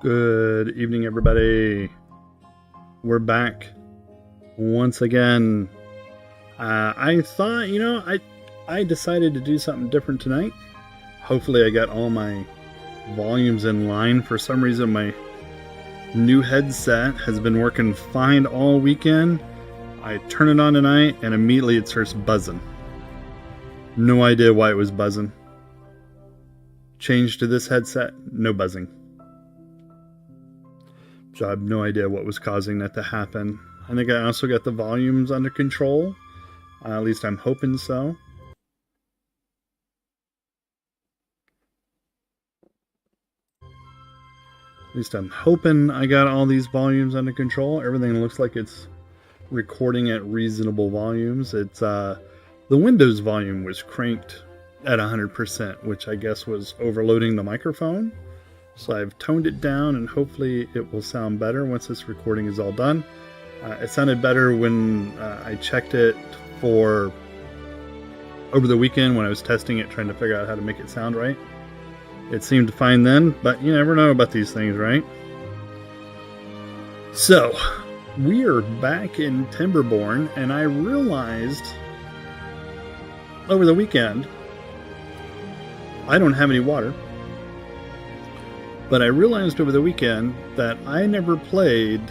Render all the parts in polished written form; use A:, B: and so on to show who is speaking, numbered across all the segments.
A: Good evening, everybody. We're back once again. I thought, I decided to do something different tonight. Hopefully I got all my volumes in line. For some reason, my new headset has been working fine all weekend. I turn it on tonight and immediately it starts buzzing. No idea why it was buzzing. Changed to this headset, no buzzing. So I have no idea what was causing that to happen. I think I also got the volumes under control. At least I'm hoping so. At least I'm hoping I got all these volumes under control. Everything looks like it's recording at reasonable volumes. It's the Windows volume was cranked at 100%, which I guess was overloading the microphone. So I've toned it down and hopefully it will sound better once this recording is all done. It sounded better when I checked it for over the weekend when I was testing it, trying to figure out how to make it sound right. It seemed fine then, but you never know about these things, right? So, we are back in Timberborn, and I realized over the weekend I don't have any water. But I realized over the weekend that I never played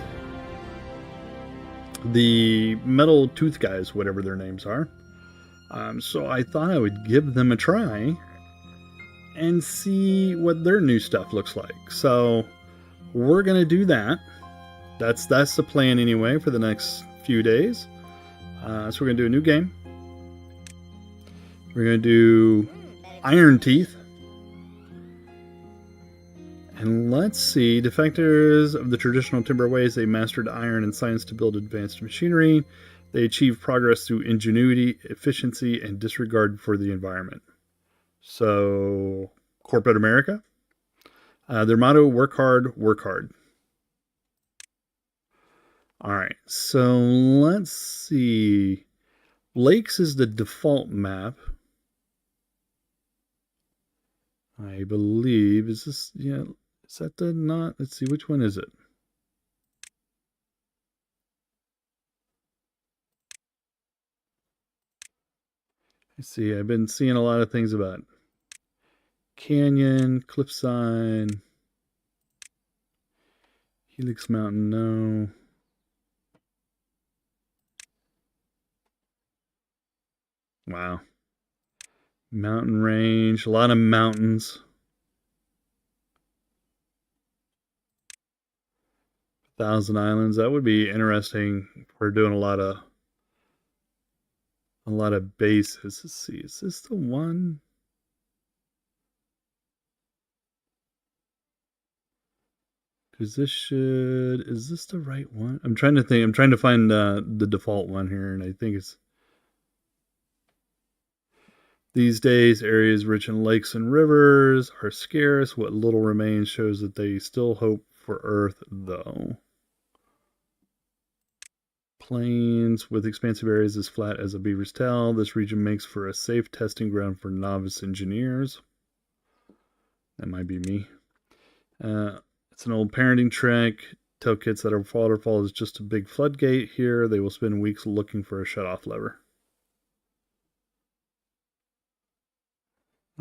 A: the Metal Tooth guys, whatever their names are. So I thought I would give them a try and see what their new stuff looks like. So we're going to do that. That's the plan anyway for the next few days. So we're going to do a new game. We're going to do Iron Teeth. And let's see, defectors of the traditional timber ways, they mastered iron and science to build advanced machinery. They achieved progress through ingenuity, efficiency, and disregard for the environment. So, corporate America. Their motto, work hard, work hard. All right, so let's see. Lakes is the default map. I believe, is this, yeah. Is that the not? Let's see, which one is it? I see, I've been seeing a lot of things about Canyon, Cliffside, Helix Mountain, no. Wow. Mountain range, a lot of mountains. Thousand Islands, that would be interesting. We're doing a lot of bases. Let's see, is this the one? Because is this the right one? I'm trying to think. I'm trying to find the default one here, and I think it's these days, areas rich in lakes and rivers are scarce. What little remains shows that they still hope for Earth, though. Plains with expansive areas as flat as a beaver's tail. This region makes for a safe testing ground for novice engineers. That might be me. It's an old parenting trick. Tell kids that a waterfall is just a big floodgate here. They will spend weeks looking for a shut-off lever.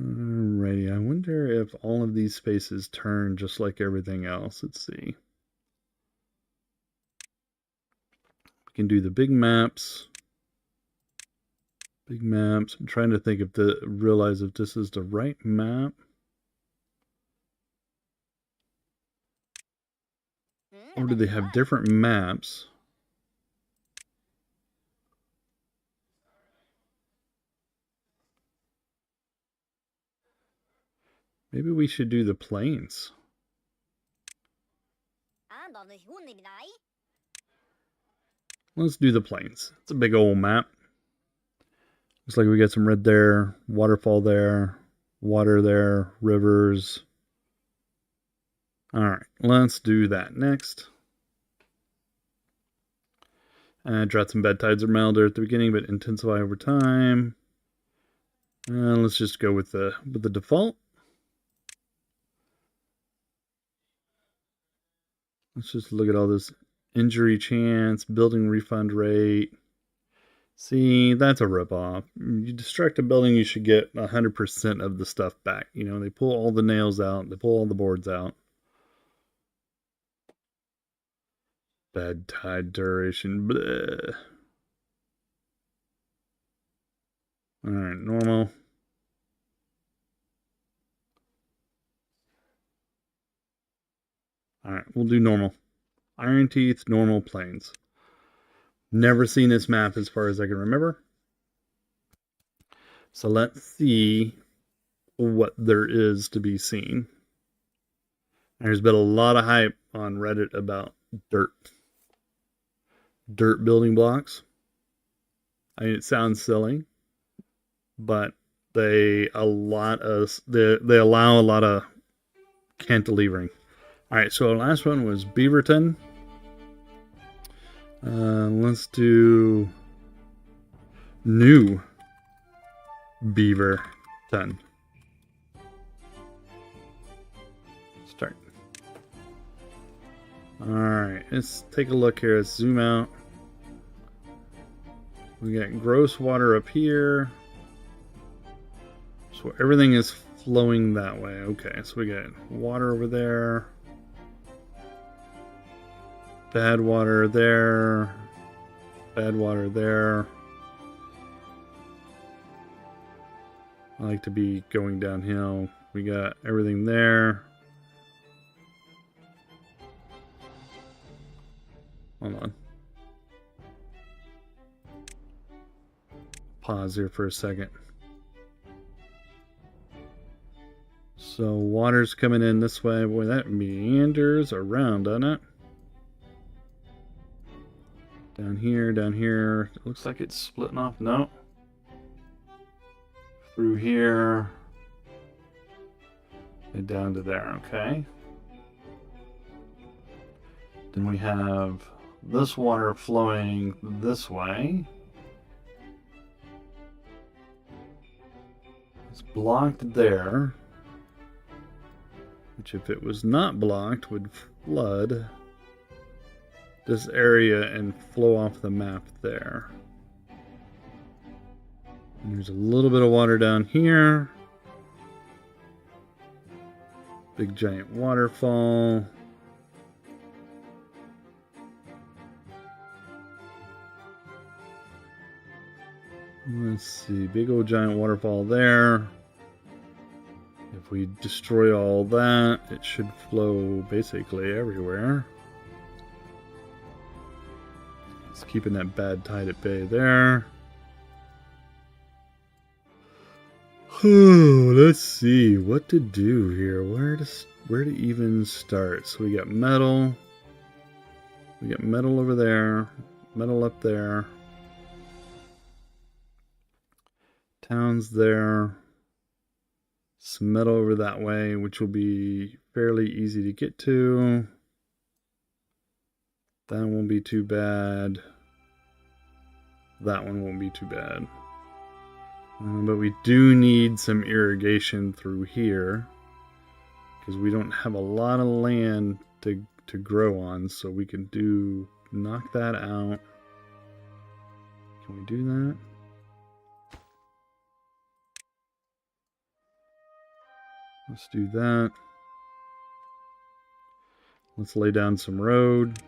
A: Alrighty, I wonder if all of these spaces turn just like everything else. Let's see. We can do the big maps. Big maps. I'm trying to think realize if this is the right map. Or do they have different maps? Maybe we should do the plains. Let's do the plains. It's a big old map. Looks like we got some red there, waterfall there, water there, rivers. All right, let's do that next. Droughts and bad tides are milder at the beginning, but intensify over time. Let's just go with the default. Let's just look at all this injury chance, building refund rate. See, that's a ripoff. You destruct a building, you should get 100% of the stuff back. You know, they pull all the nails out, they pull all the boards out. Bad tide duration. Bleh. Alright, normal. Alright, we'll do normal. Iron Teeth, normal, plains. Never seen this map as far as I can remember. So let's see what there is to be seen. There's been a lot of hype on Reddit about dirt building blocks. I mean, it sounds silly, but they allow a lot of cantilevering. All right, so our last one was Beaverton. Let's do new Beaverton. Start. All right, let's take a look here. Let's zoom out. We got gross water up here. So everything is flowing that way. Okay, so we got water over there. Bad water there. Bad water there. I like to be going downhill. We got everything there. Hold on. Pause here for a second. So water's coming in this way. Boy, that meanders around, doesn't it? Down here, down here. It looks like it's splitting off. No. Through here. And down to there, okay. Then we have this water flowing this way. It's blocked there. Which, if it was not blocked, would flood this area and flow off the map there. And there's a little bit of water down here. Big giant waterfall. Let's see, big old giant waterfall there. If we destroy all that, it should flow basically everywhere. It's keeping that bad tide at bay there. Let's see what to do here. Where to even start? So we got metal. We got metal over there. Metal up there. Town's there. Some metal over that way, which will be fairly easy to get to. That won't be too bad. That one won't be too bad. But we do need some irrigation through here, because we don't have a lot of land to grow on, so we can knock that out. Can we do that? Let's do that. Let's lay down some road.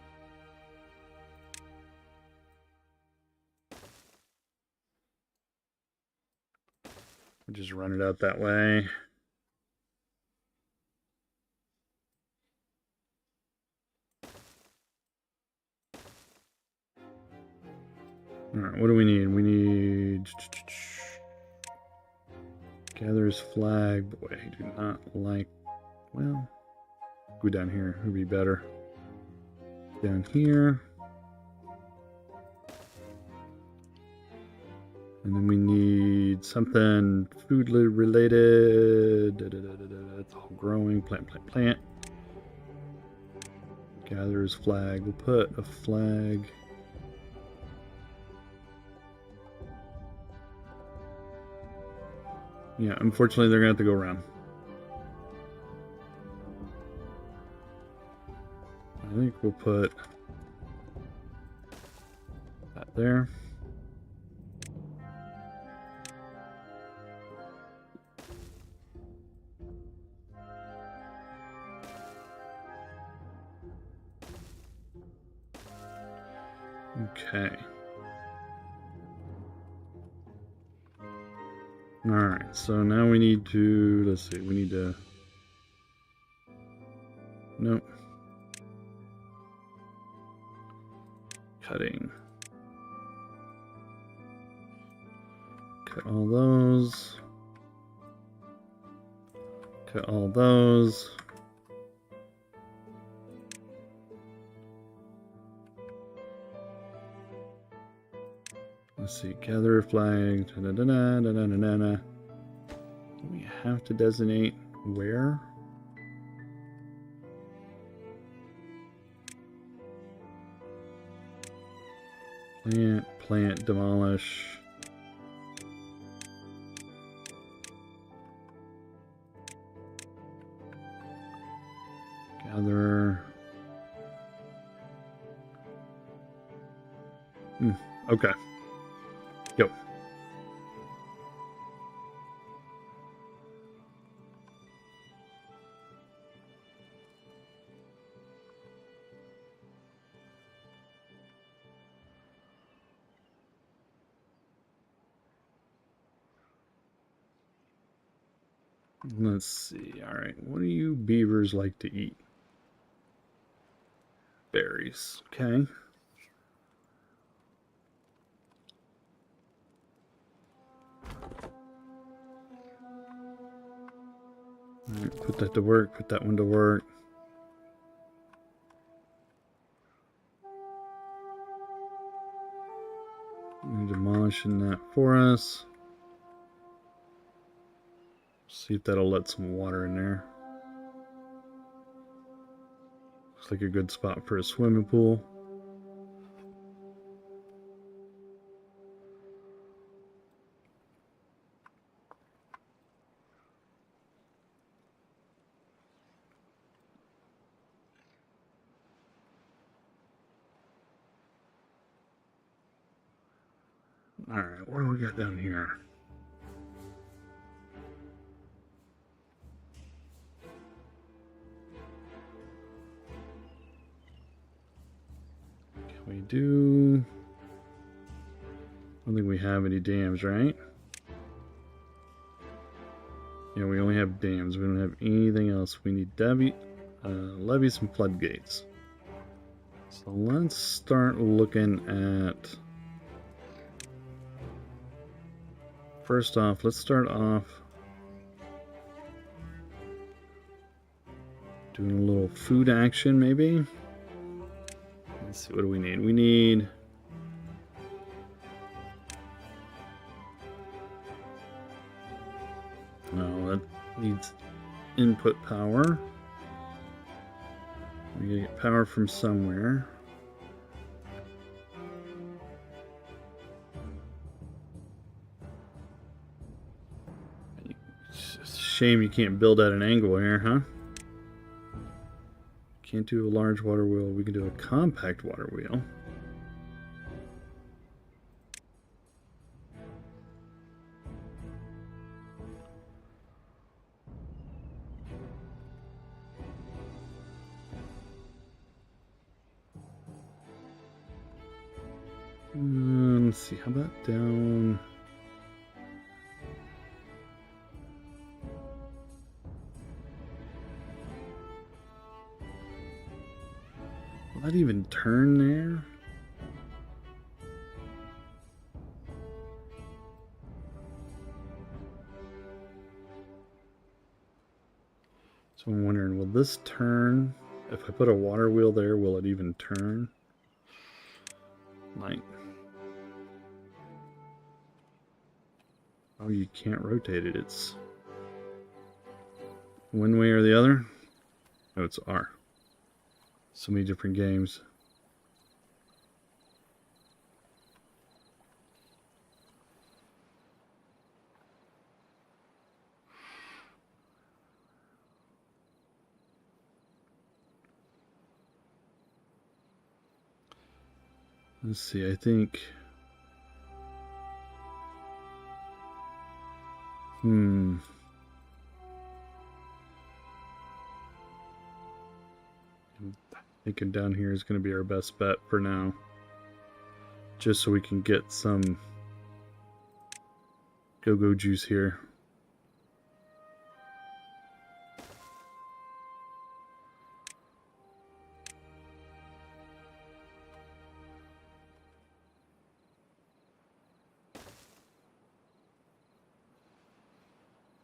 A: We'll just run it out that way. Alright, what do we need? We need Gatherer's flag. Boy, I do not like... Well, go down here. It would be better. Down here. And then we need something food related. It's all growing. Plant, plant, plant. Gatherer's flag. We'll put a flag... Yeah, unfortunately they're going to have to go around. I think we'll put that there. Okay. Alright, so now we need to, let's see, we need to, nope. Cutting. Cut all those. Cut all those. Let's see, gather flag. Da, da, da, da, da, da, da, da. We have to designate where. Plant, demolish. Gather. Okay. Go. Let's see. All right. What do you beavers like to eat? Berries. Okay. All right, put that to work. Put that one to work. You're demolishing that for us. See if that'll let some water in there. Looks like a good spot for a swimming pool. Alright, what do we got down here? Can we do... I don't think we have any dams, right? Yeah, we only have dams. We don't have anything else. We need levees and floodgates. So let's start looking at... First off, let's start off doing a little food action, maybe. Let's see, what do we need? We need... No, that needs input power. We gotta get power from somewhere. It's a shame you can't build at an angle here, huh? Can't do a large water wheel. We can do a compact water wheel. Let's see, how about down... Will that even turn there? So I'm wondering, will this turn? If I put a water wheel there, will it even turn? Might. Oh, you can't rotate it. It's one way or the other. Oh, it's R. So many different games. Let's see, I think... Thinking down here is going to be our best bet for now. Just so we can get some go-go juice here.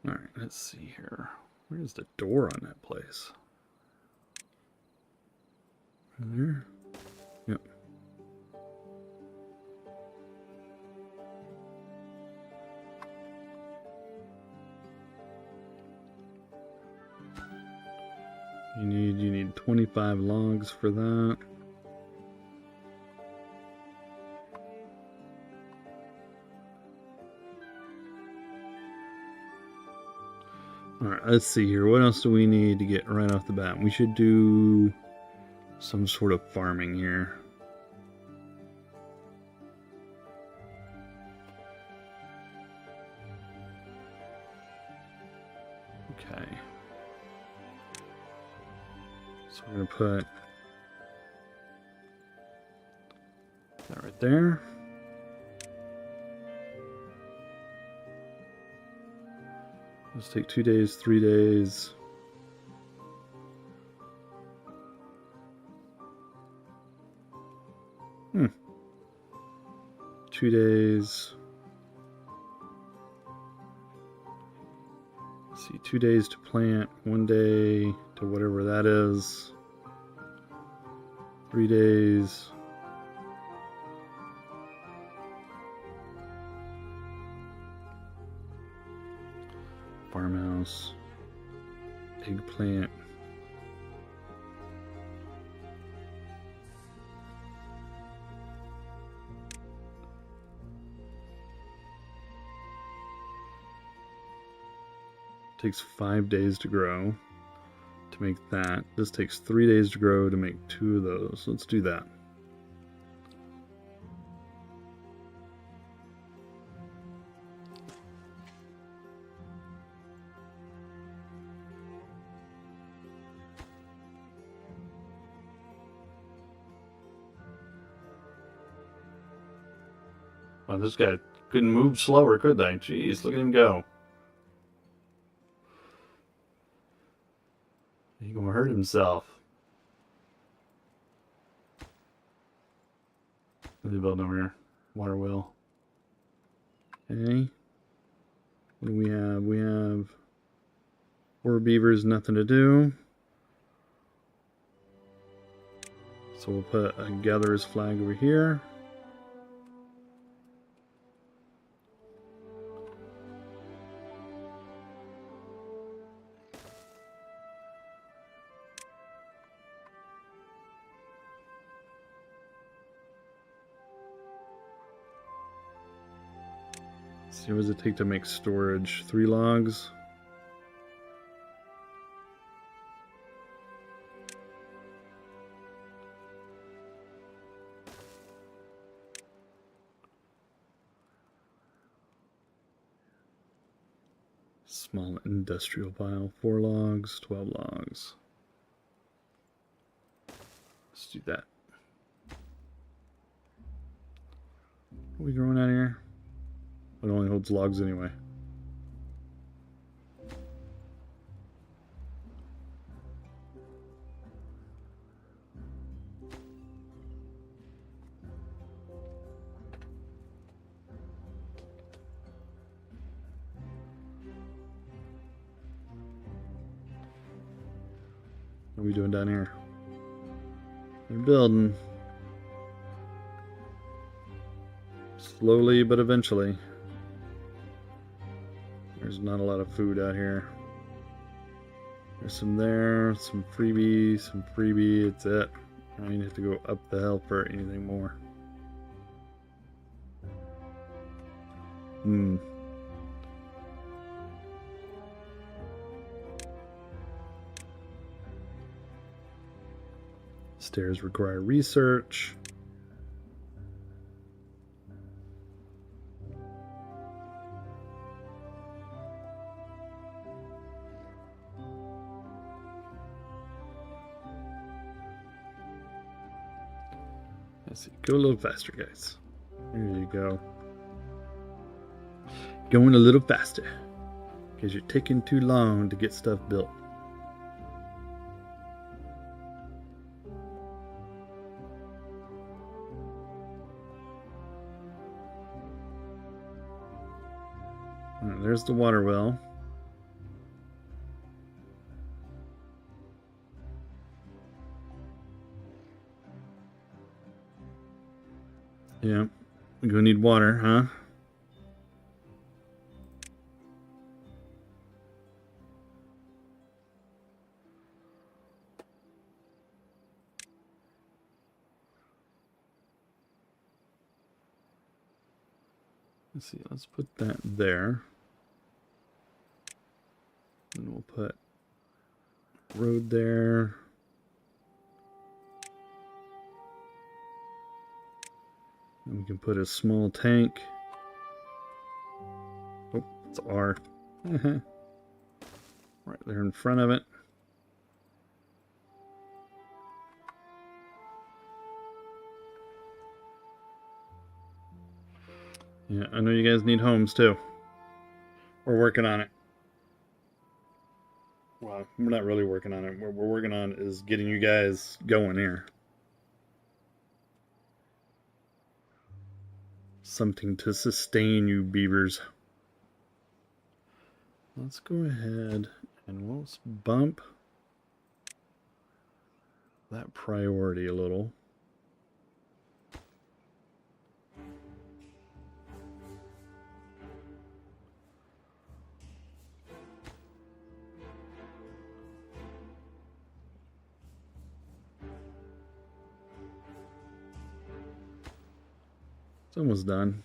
A: Alright, let's see here. Where's the door on that place? Right there? Yep. You need 25 logs for that. Alright, let's see here. What else do we need to get right off the bat? We should do some sort of farming here. Okay. So we're going to put that right there. Let's take 2 days, 3 days. Hmm. 2 days. Let's see, 2 days to plant, 1 day to whatever that is. 3 days. Farmhouse. Eggplant. Takes 5 days to grow to make that. This takes 3 days to grow to make 2 of those. Let's do that. Wow, this guy couldn't move slower, could they? Jeez, look at him go. He's gonna hurt himself. What are they building over here? Water wheel. Okay. What do we have? We have 4 beavers, nothing to do. So we'll put a gatherer's flag over here. See, what does it take to make storage? 3 logs. Small industrial pile, 4 logs, 12 logs. Let's do that. What are we growing out here? It only holds logs anyway. What are we doing down here? They're building. Slowly but eventually. There's not a lot of food out here. There's some there, some freebie, it's it. I don't even have to go up the hill for anything more. Stairs require research. Let's see. Go a little faster, guys. There you go. Going a little faster. Because you're taking too long to get stuff built. Right, there's the water well. Yeah, we're gonna need water, huh? Let's see, let's put that there. And we'll put road there. And we can put a small tank. Oh, it's R. Right there in front of it. Yeah, I know you guys need homes too. We're working on it. Well, we're not really working on it. What we're working on is getting you guys going here. Something to sustain you beavers. Let's go ahead and we'll bump that priority a little. It's almost done.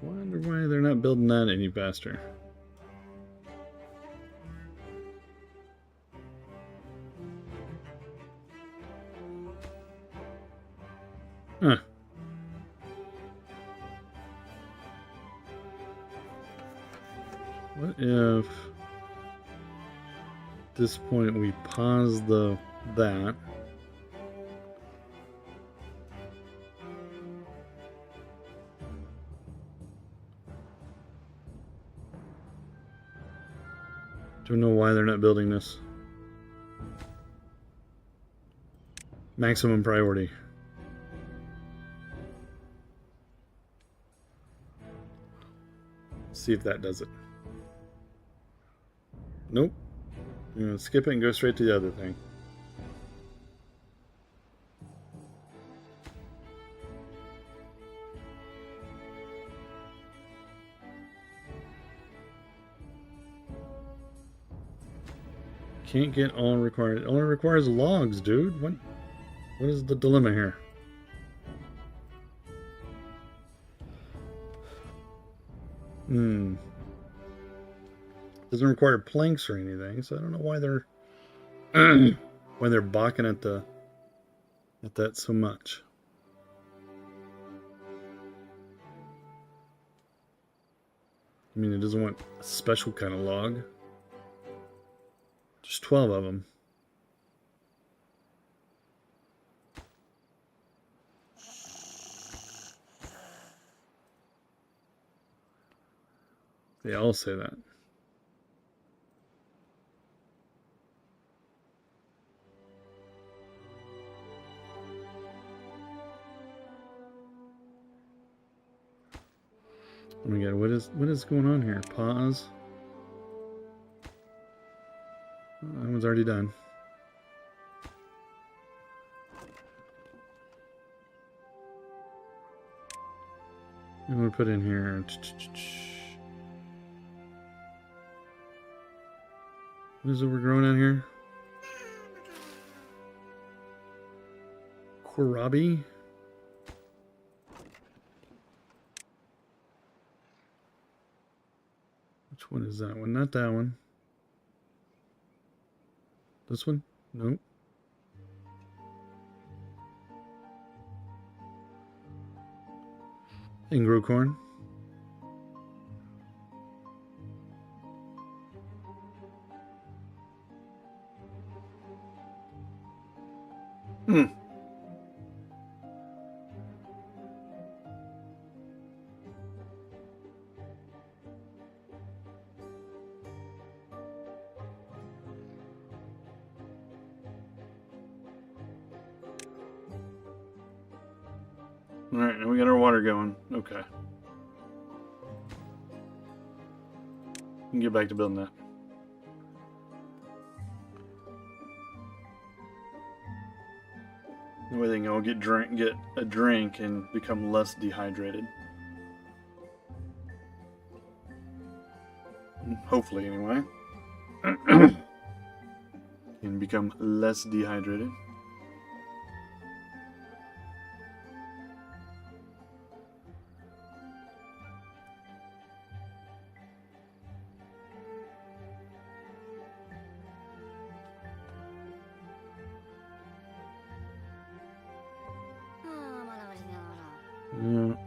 A: Wonder why they're not building that any faster. Huh. What if at this point we pause that? Don't know why they're not building this. Maximum priority. See if that does it. Nope. I'm gonna skip it and go straight to the other thing. Can't get all required. It only requires logs, dude. What is the dilemma here? Doesn't require planks or anything, so I don't know why they're why they're balking at that so much. I mean, it doesn't want a special kind of log. Just 12 of them. They all say that. Oh my god, what is going on here? Pause. Oh, that one's already done. I'm gonna put in here. What is it we're growing out here? Kohlrabi? Which one is that one? Not that one. This one? Nope. And grow corn. Hmm. Alright, now we got our water going. Okay. We can get back to building that. The way they can all get a drink and become less dehydrated. Hopefully, anyway. And become less dehydrated.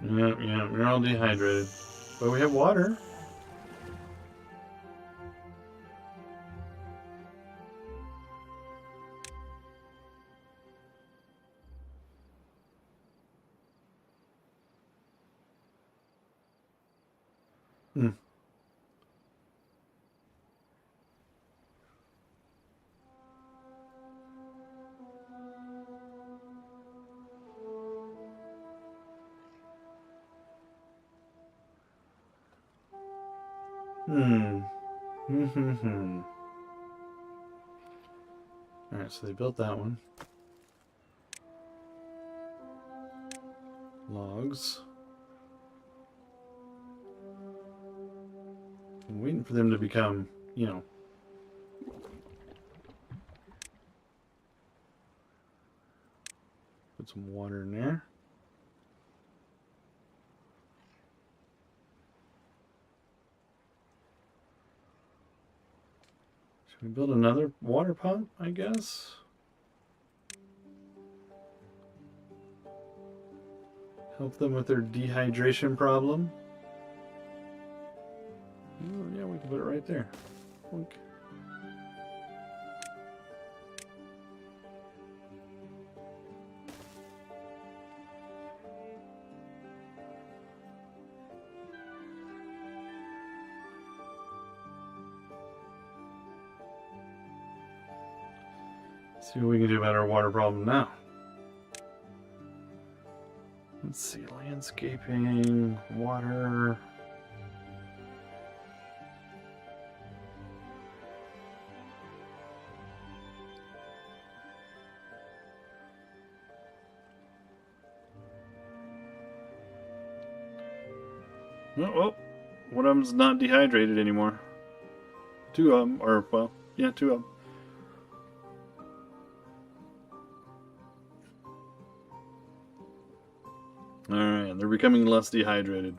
A: Yeah, we're all dehydrated. But we have water. Hmm. Alright, so they built that one. Logs. I'm waiting for them to become, you know. Put some water in there. Should we build another water pump, I guess? Help them with their dehydration problem. Oh, yeah, we can put it right there. Look. See what we can do about our water problem now. Let's see, landscaping, water. Oh, one of them's not dehydrated anymore. Two of them, or, well, yeah, two of them. Alright, they're becoming less dehydrated.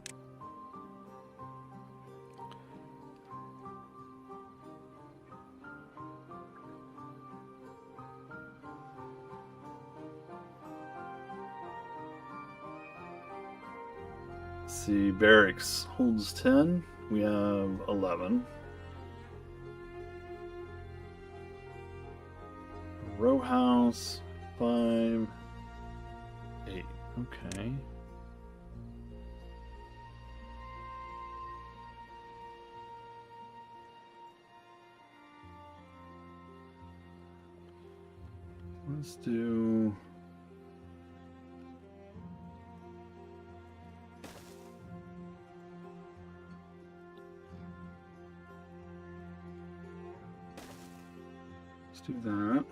A: Let's see, barracks holds 10. We have 11. Row house, 5, 8. Okay. Let's do... Let's do that.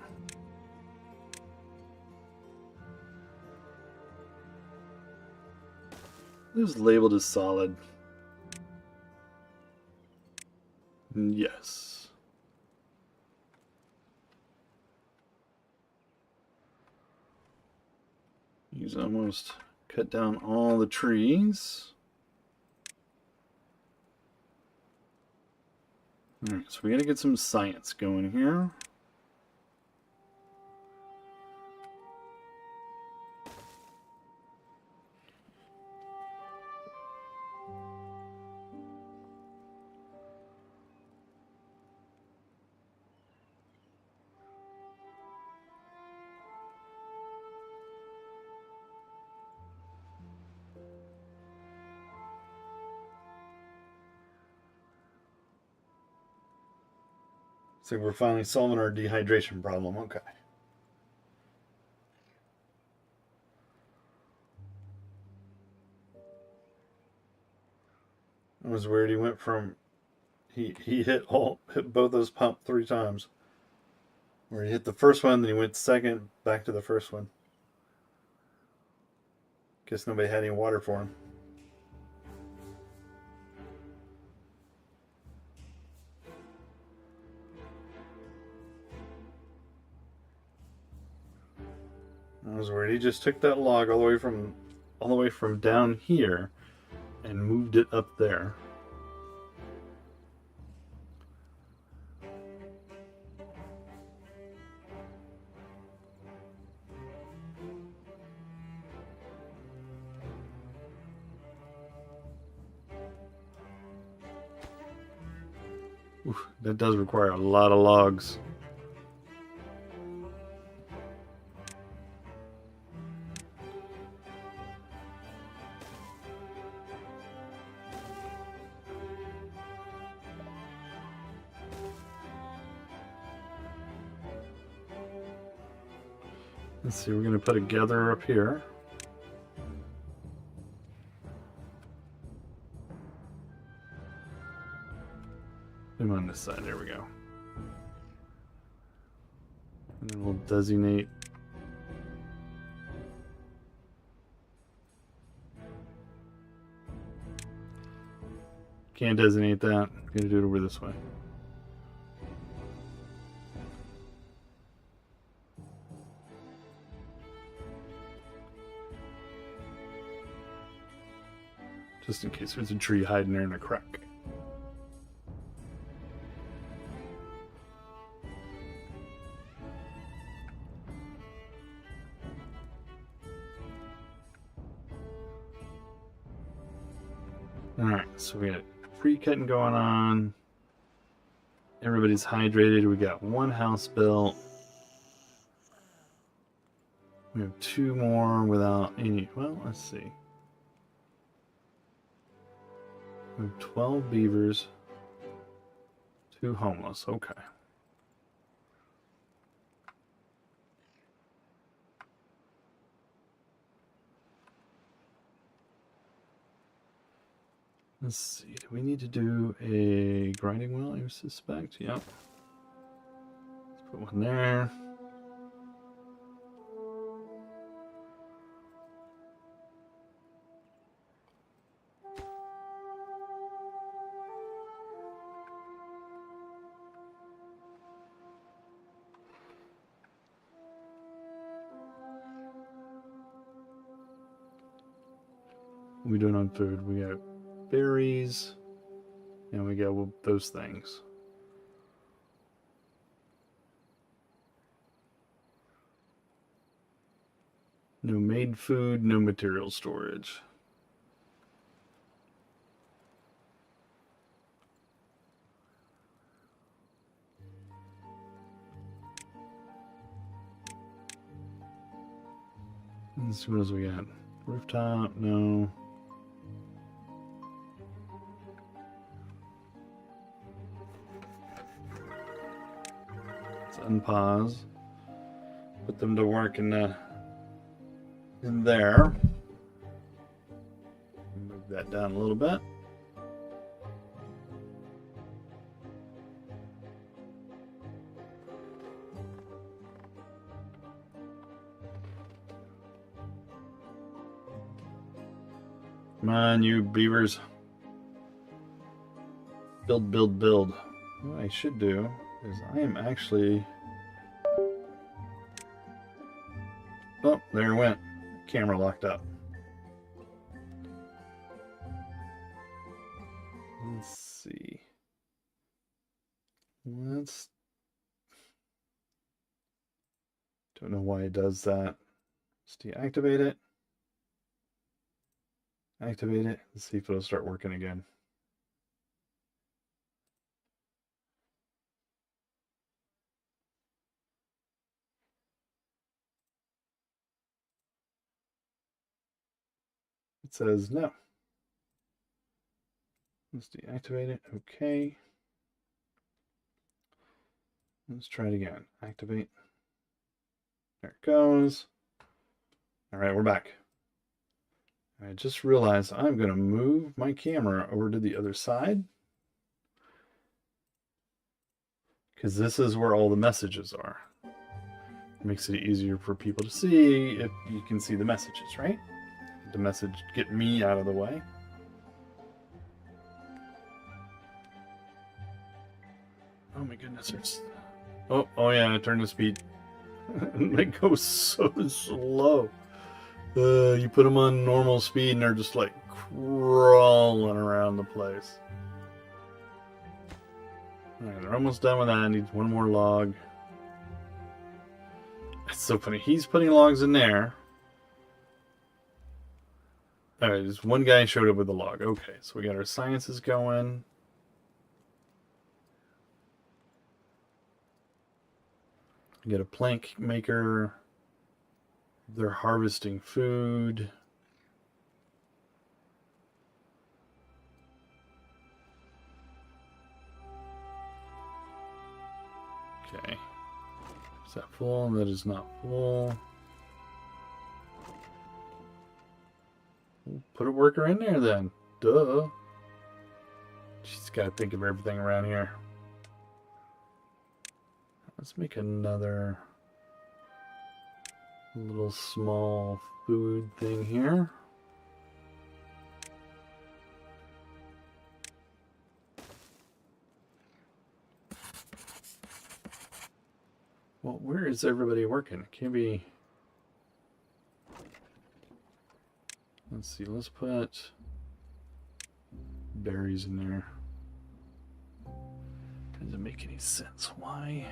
A: This is labeled as solid. Yes. He's almost cut down all the trees. Alright, so we gotta get some science going here. So we're finally solving our dehydration problem. Okay. It was weird. He went from he hit both those pump 3 times. Where he hit the first one, then he went second, back to the first one. Guess nobody had any water for him. I was worried. He just took that log all the way from down here and moved it up there. Oof, that does require a lot of logs. Let's see, we're going to put a gatherer up here. Him on this side, there we go. And then we'll designate can't designate that. I'm going to do it over this way. Just in case there's a tree hiding there in a crack. Alright, so we got pre-cutting going on. Everybody's hydrated. We got one house built. We have 2 more without any. Well, let's see. We have 12 beavers. 2 homeless. Okay. Let's see. Do we need to do a grinding wheel, I suspect? Yep. Let's put one there. What are we doing on food? We got berries, and we got those things. No made food, no material storage. Let's see what else we got. Rooftop, no. Let's unpause. Put them to work in there. Move that down a little bit. Come on, you beavers. Build, build, build. What I should do is I am actually... Oh, there it went. Camera locked up. Let's see. Don't know why it does that. Let's deactivate it. Activate it. Let's see if it'll start working again. It says no. Let's deactivate it. Okay. Let's try it again. Activate. There it goes. All right, we're back. I just realized I'm going to move my camera over to the other side because this is where all the messages are. It makes it easier for people to see if you can see the messages, right? The message get me out of the way. Oh my goodness, there's... Oh yeah, I turned the speed. It goes so slow. You put them on normal speed and they're just like crawling around the place. Alright, they're almost done with that. Needs one more log. It's so funny. He's putting logs in there. Alright, just one guy showed up with a log. Okay, so we got our sciences going. We get a plank maker. They're harvesting food. Okay. Is that full? That is not full. We'll put a worker in there then. Duh. She's got to think of everything around here. Let's make another little small food thing here. Well, where is everybody working? It can't be... Let's see, let's put berries in there. Doesn't make any sense. Why?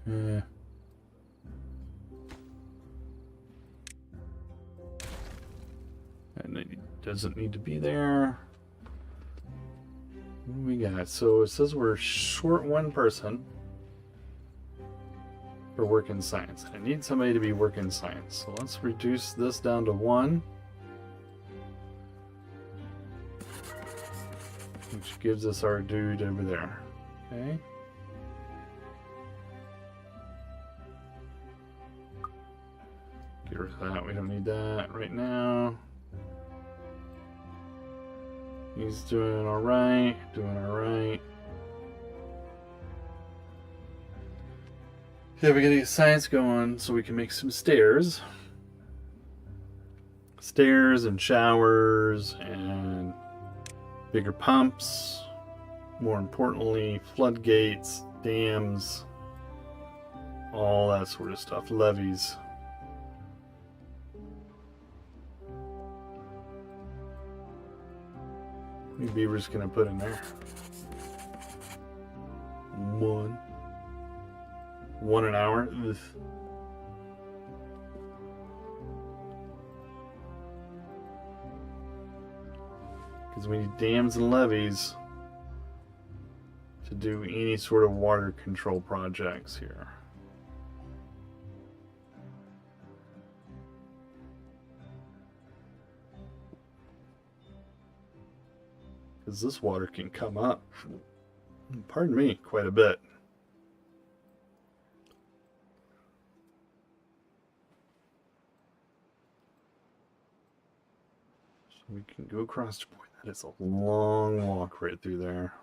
A: Yeah. And it doesn't need to be there. What do we got? So it says we're short one person for work in science. I need somebody to be working science. So let's reduce this down to 1. Which gives us our dude over there. Okay. Get rid of that. We don't need that right now. He's doing alright. Doing alright. Yeah, we gotta get science going so we can make some stairs. Stairs and showers and bigger pumps. More importantly, floodgates, dams, all that sort of stuff. Levees. How many beavers can I put in there? 1. 1 an hour? Ugh. Because we need dams and levees to do any sort of water control projects here. Because this water can come up, pardon me, quite a bit. So we can go across. Boy, that is a long walk right through there.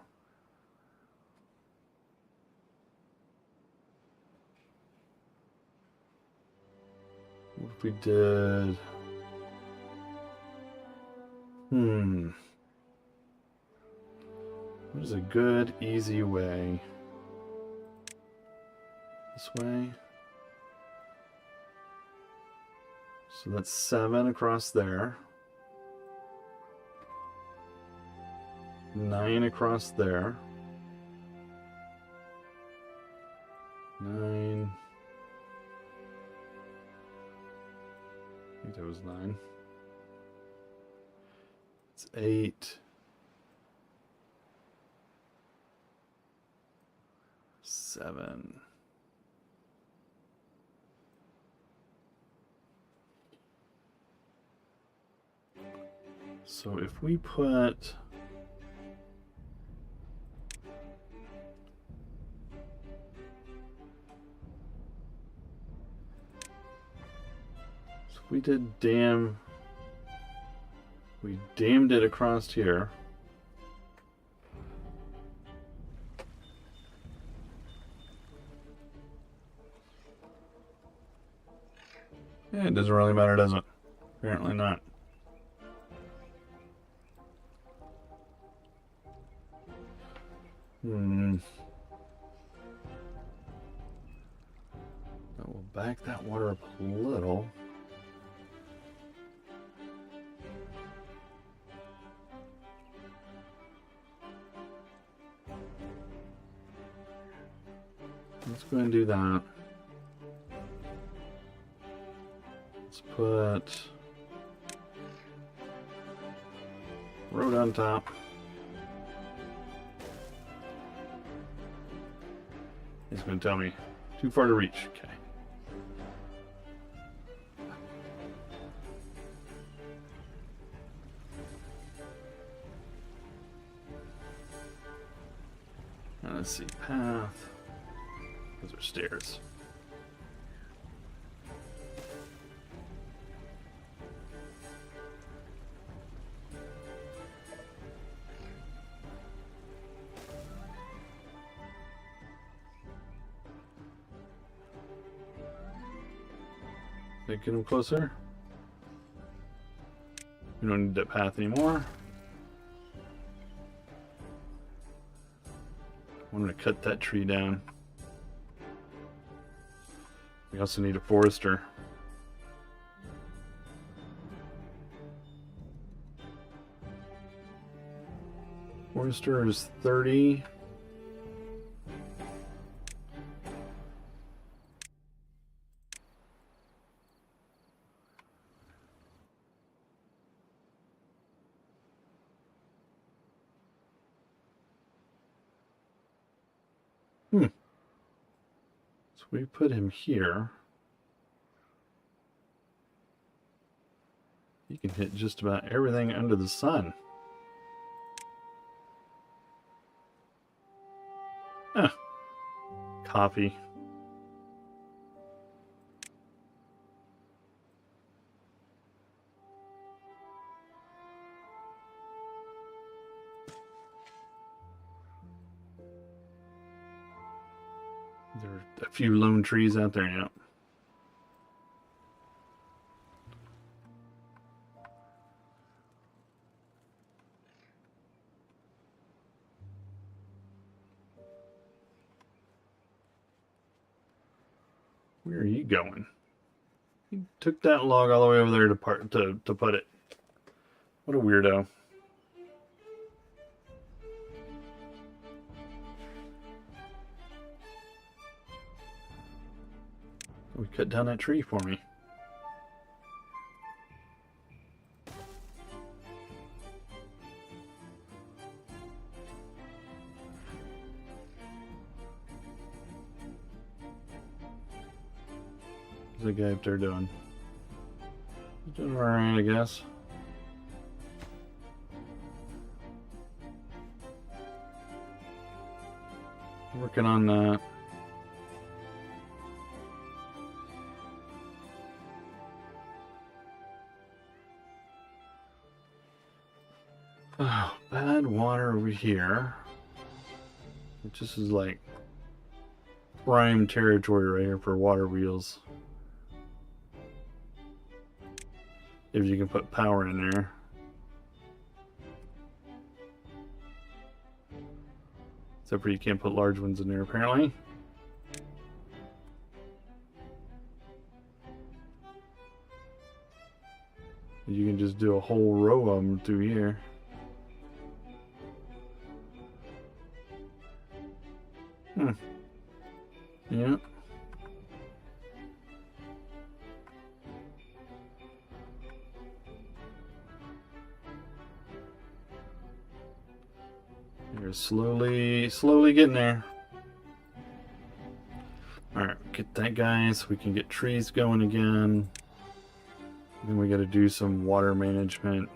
A: What if we did... What is a good, easy way? This way. So that's 7 across there. 9 across there. 9. I think that was 9. It's 8. 7. So if we put We did dam. We dammed it across here. Yeah, it doesn't really matter, does it? Apparently not. That will back that water up a little. Let's go ahead and do that. Let's put road on top. It's going to tell me too far to reach. Okay. Now let's see, path. Those are stairs. Get them closer. We don't need that path anymore. I'm going to cut that tree down. We also need a forester. Forester is 30. So we put him here. He can hit just about everything under the sun. Coffee. There are a few lone trees out there now. Where are you going? He took that log all the way over there to put it. What a weirdo. We cut down that tree for me. What's the guy up there doing? He's doing alright, I guess. Working on that. Oh, bad water over here. This is like prime territory right here for water wheels. If you can put power in there. Except for you can't put large ones in there apparently. You can just do a whole row of them through here. Yeah. You're slowly getting there. Alright, get that, guys. We can get trees going again. Then we got to do some water management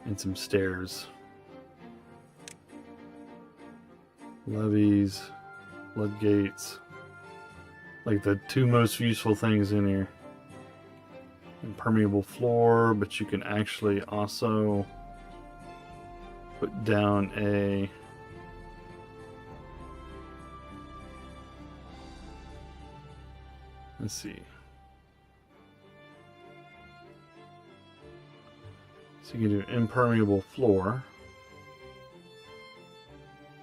A: and some stairs. Levees, floodgates. Like the two most useful things in here. impermeable floor, but you can actually also put down a let's see. So you can do impermeable floor.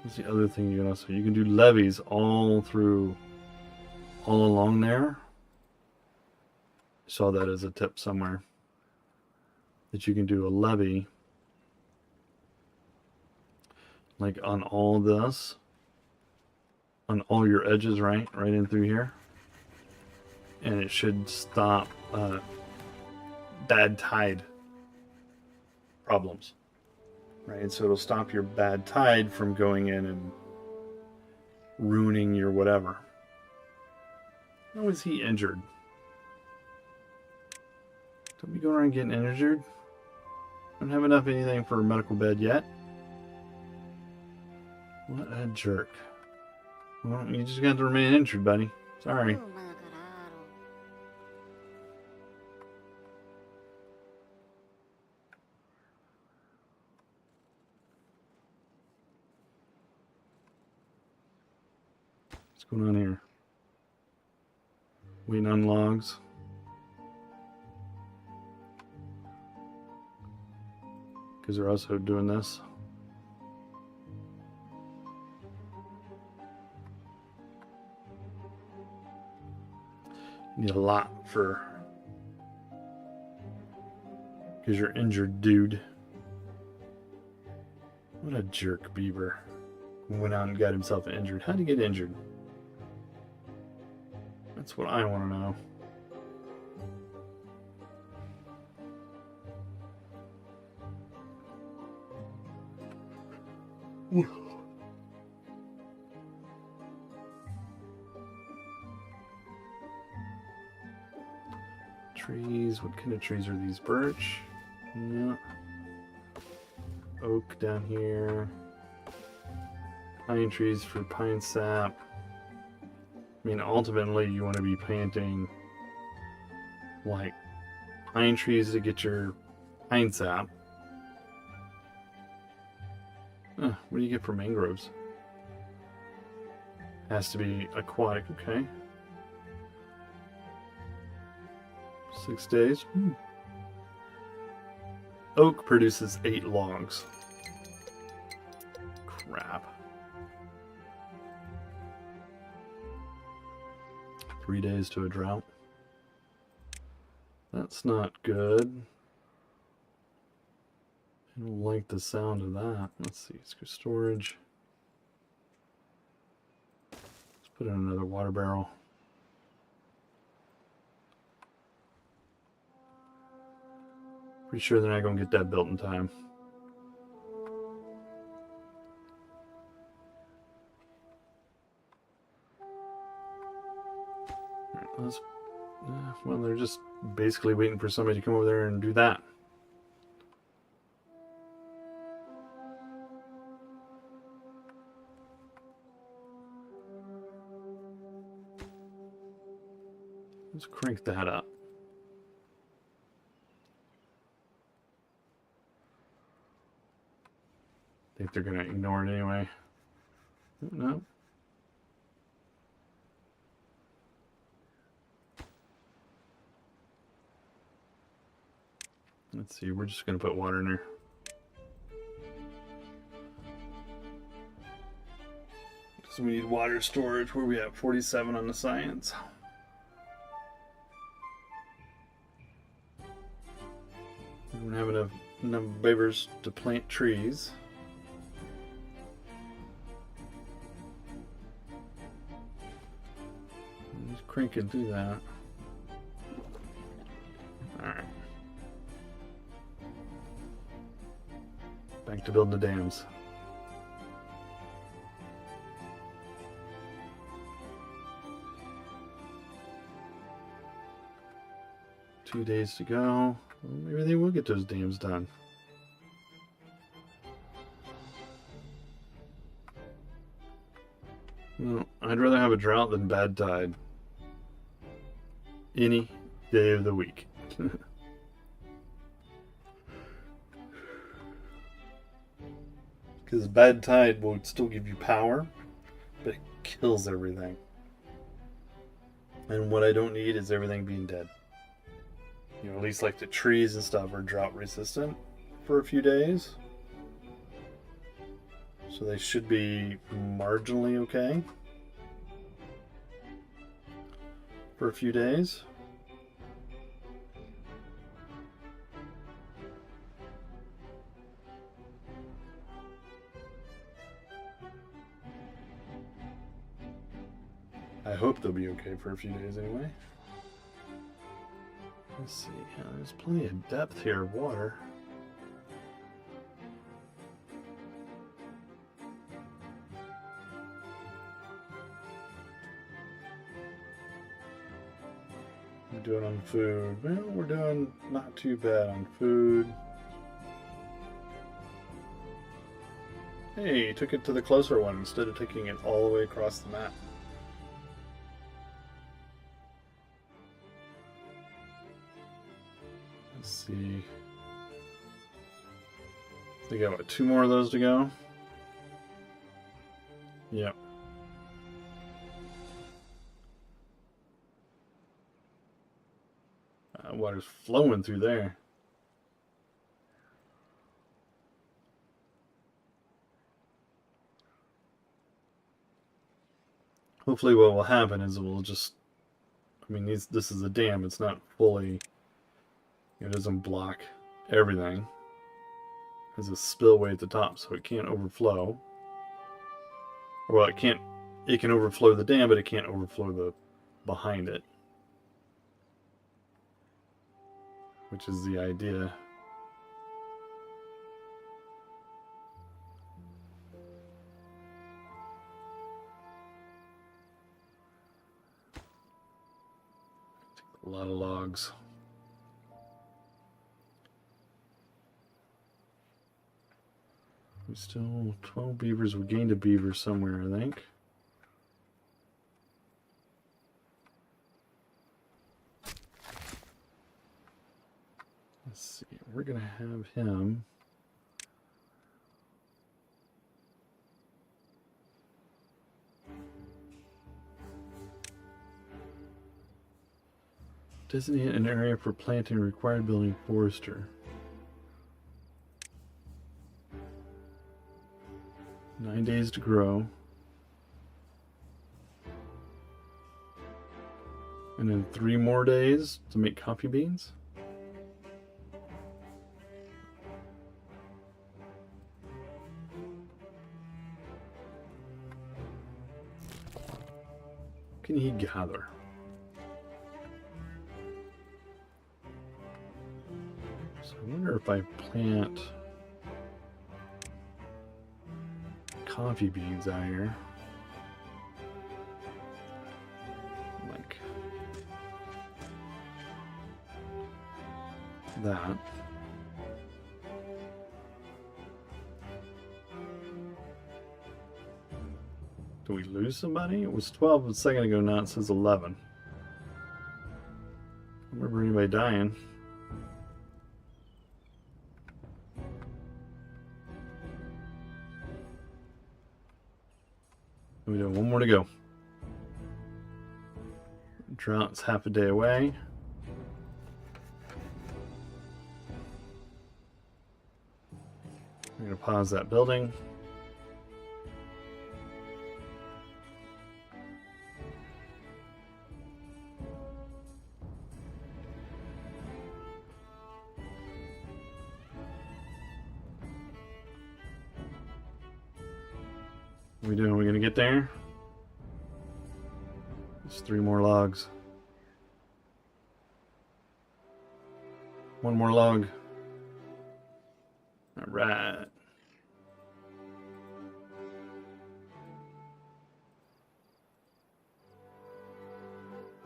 A: What's the other thing you can also? You can do levees all along there. Saw that as a tip somewhere. That you can do a levee like on all this, on all your edges, right in through here, and it should stop bad tide problems, right? So it'll stop your bad tide from going in and ruining your whatever. How is he injured? Don't be going around getting injured. Don't have enough anything for a medical bed yet. What a jerk. Well, you just got to remain injured, buddy. Sorry. What's going on here? Waiting on logs. Because they're also doing this. You need a lot for... because you're injured, dude. What a jerk, Beaver. Went out and got himself injured. How'd he get injured? That's what I want to know. Trees. What kind of trees are these? Birch? Yeah. Oak down here. Pine trees for pine sap. I mean, ultimately, you want to be planting like pine trees to get your pine sap. What do you get for mangroves? Has to be aquatic, okay. 6 days. Oak produces 8 logs. Crap. 3 days to a drought. That's not good. I don't like the sound of that. Let's see, storage. Let's put in another water barrel. Pretty sure they're not going to get that built in time. Alright, well, they're just basically waiting for somebody to come over there and do that. Let's crank that up. Think they're going to ignore it anyway. No. Let's see, we're just going to put water in there. So we need water storage. Where we at? 47 on the science. We don't have enough beavers to plant trees. Just cranking through that. Alright. Back to building the dams. Two days to go. Well, maybe they will get those dams done. Well, I'd rather have a drought than bad tide. Any day of the week. Because bad tide will still give you power, but it kills everything. And what I don't need is everything being dead. You know, at least like the trees and stuff are drought resistant for a few days. So they should be marginally okay for a few days. I hope they'll be okay for a few days anyway. Let's see, yeah, there's plenty of depth here of water. We're doing on food. Well, we're doing not too bad on food. Hey, you took it to the closer one instead of taking it all the way across the map. Let's see. They got what, 2 more of those to go? Yep. Water's flowing through there. Hopefully what will happen is it will just, I mean, this is a dam, it's not fully, it doesn't block everything. There's a spillway at the top, so it can't overflow. Well, it can overflow the dam, but it can't overflow the behind it. Which is the idea. A lot of logs. We still 12 beavers. We gained a beaver somewhere, I think. Let's see. We're gonna have him. Designate an area for planting required building forester. 9 days to grow. And then 3 more days to make coffee beans. Can he gather? So I wonder if I plant coffee beans out here, like that. Do we lose somebody? It was 12 a second ago, now it says 11. I don't remember anybody dying. We got 1 more to go. Drought's half a day away. We're going to pause that building. What are we doing? Are we going to get there? There's 3 more logs. 1 more log. All right.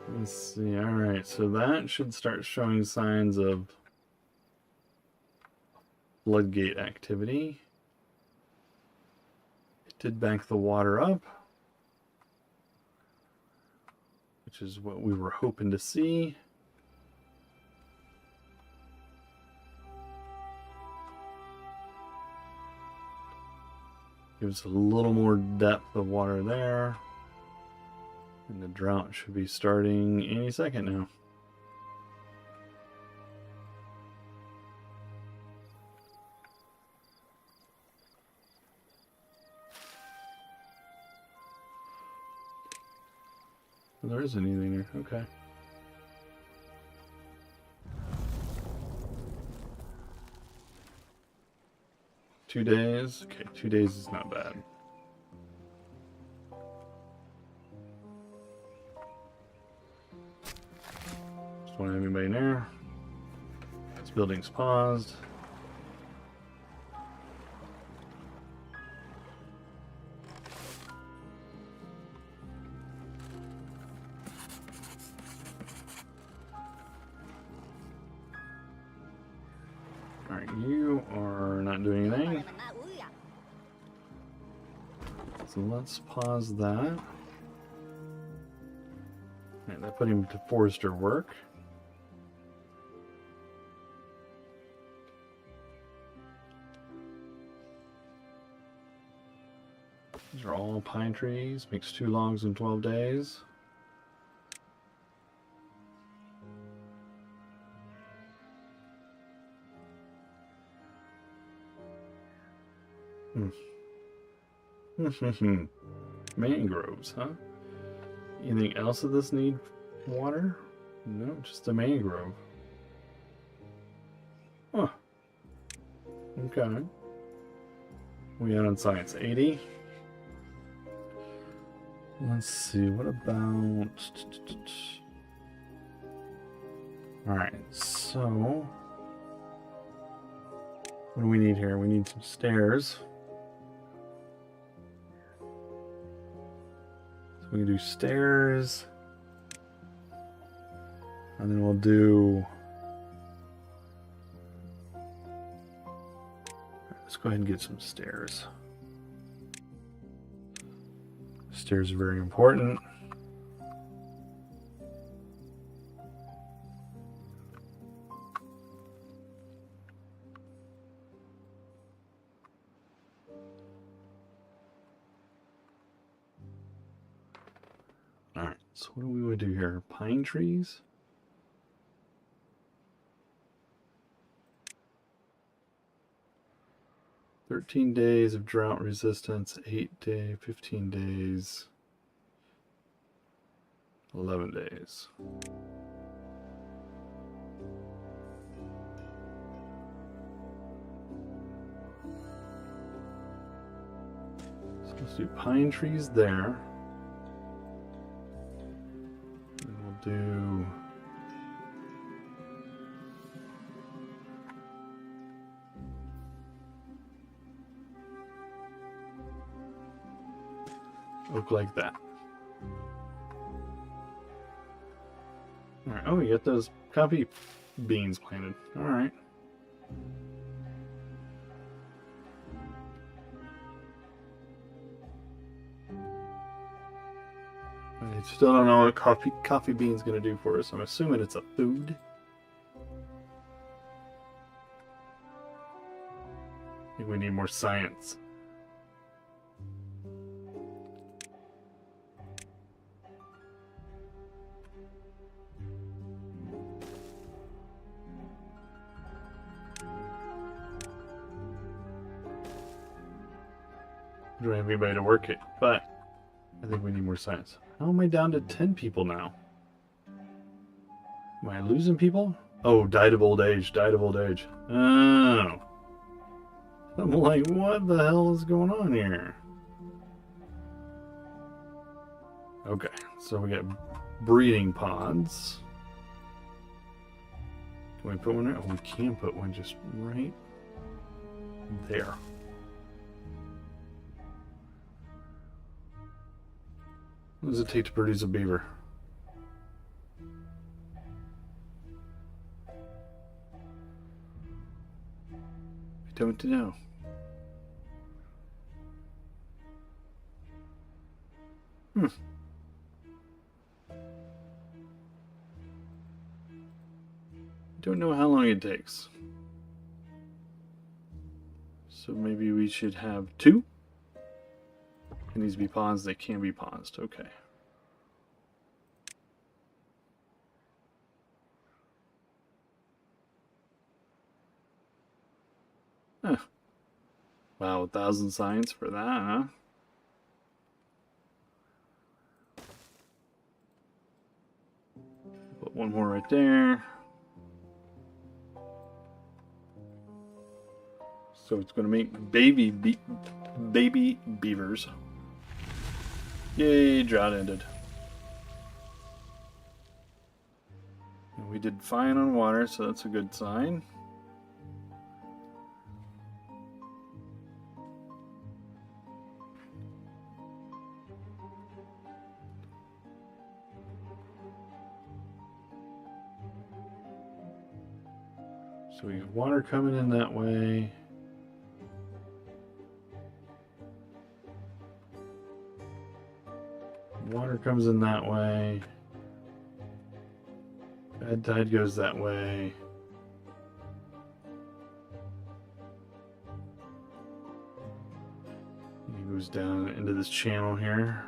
A: Let's see. All right. So that should start showing signs of floodgate activity. Did bank the water up, which is what we were hoping to see. Gives a little more depth of water there. And the drought should be starting any second now. Well, there isn't anything there. Okay. Two days? Okay, 2 days is not bad. Just don't have anybody there. This building's paused. Alright, you are not doing anything. So let's pause that. Alright, that put him to forester work. These are all pine trees. Makes 2 logs in 12 days. Mangroves, huh? Anything else of this need water? No, just a mangrove. Huh. Okay. We got on science 80. Let's see, what about... Alright, so... What do we need here? We need some stairs. So we can do stairs. And then we'll do... Let's go ahead and get some stairs. Stairs are very important. Alright, so what do we would do here? Pine trees? "13 days of drought resistance, 8 days, 15 days, 11 days. So let's do pine trees there. And we'll do... Look like that. Alright, oh, we got those coffee beans planted. Alright. I still don't know what coffee beans gonna do for us. I'm assuming it's a food. I think we need more science. We don't have anybody to work it, but I think we need more science. How am I down to 10 people now? Am I losing people? Oh, died of old age, died of old age. Oh. I'm like, what the hell is going on here? Okay, so we got breeding pods. Can we put one there? Oh, we can put one just right there. What does it take to produce a beaver? I don't know. Don't know how long it takes. So maybe we should have 2? Can these be paused? They can be paused. Okay. Huh. Wow, 1,000 signs for that, huh? Put one more right there. So it's going to make baby beavers. Yay, drought ended. And we did fine on water, so that's a good sign. So we have water coming in that way. Water comes in that way. Bad tide goes that way. It goes down into this channel here.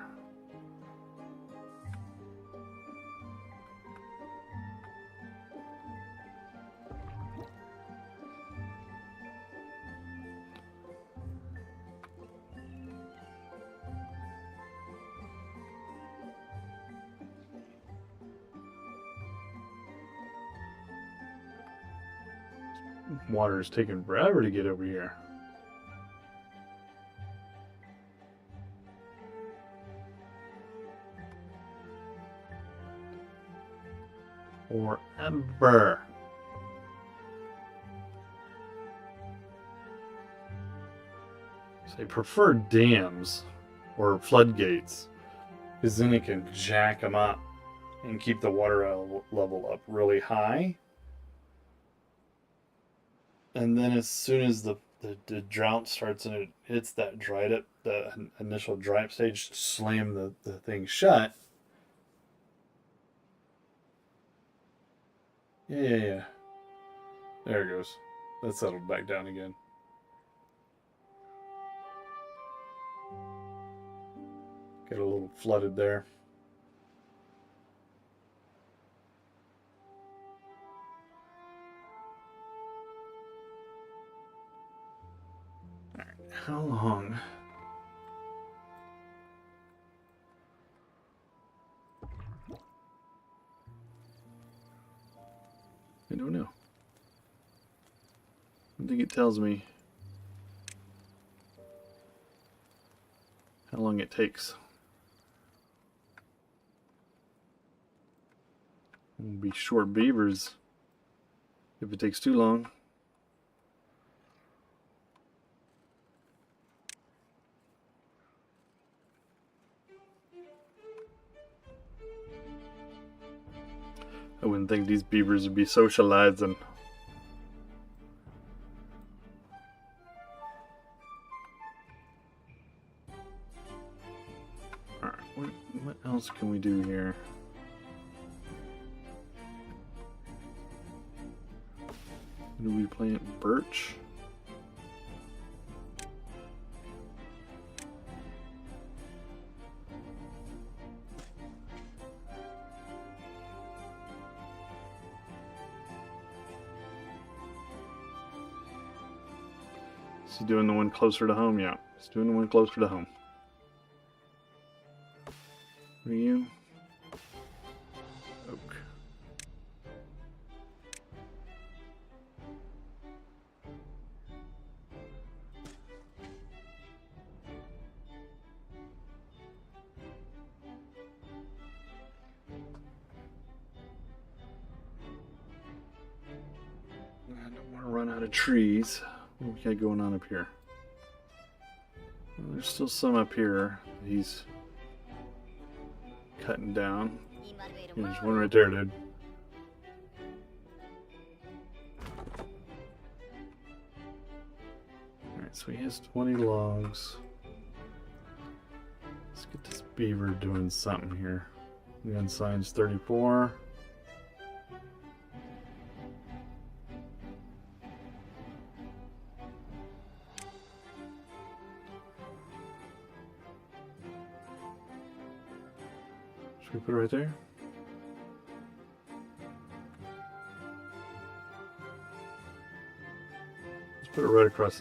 A: Water is taking forever to get over here. Forever. So I prefer dams or floodgates, because then it can jack them up and keep the water level up really high. And then as soon as the drought starts and it hits that dried up, the initial dry up stage, slam the thing shut. Yeah. There it goes. That settled back down again. Get a little flooded there. All right, how long? I don't know. I think it tells me how long it takes. We'll be short beavers if it takes too long. I wouldn't think these beavers would be socializing. Alright, what else can we do here? Do we plant birch? Is he doing the one closer to home? Yeah, he's doing the one closer to home. What are you? Oak. I don't want to run out of trees. What we got going on up here? Well, there's still some up here. He's cutting down. Yeah, there's one right there, dude. Alright, so he has 20 logs. Let's get this beaver doing something here. The unsigned's 34. You put it right there. Let's put it right across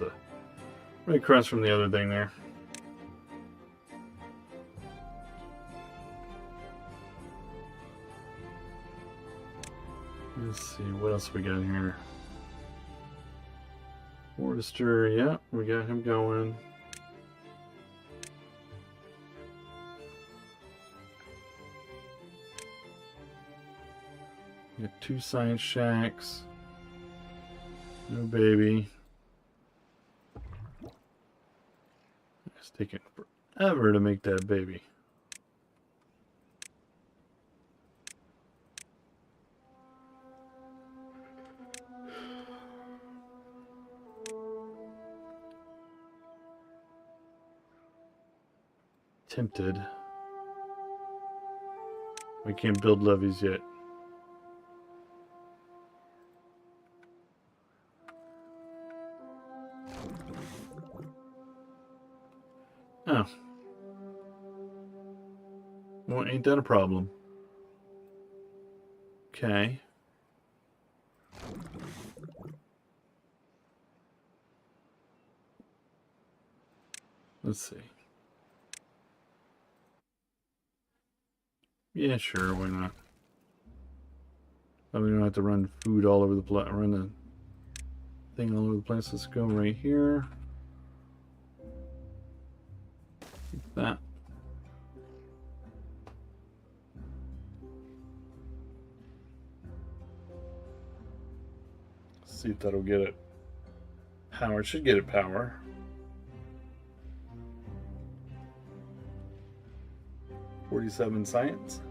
A: from the other thing there. Let's see, what else we got here? Forester, yeah, we got him going. We got 2 science shacks. No baby. It's taking forever to make that baby. Tempted. We can't build levees yet. Oh. Well, ain't that a problem? Okay. Let's see. Yeah, sure, why not? Oh, we don't have to run food all over the place. Run the thing all over the place. Let's go right here. Like that. Let's see if that'll get it power. It should get it power. $47 science.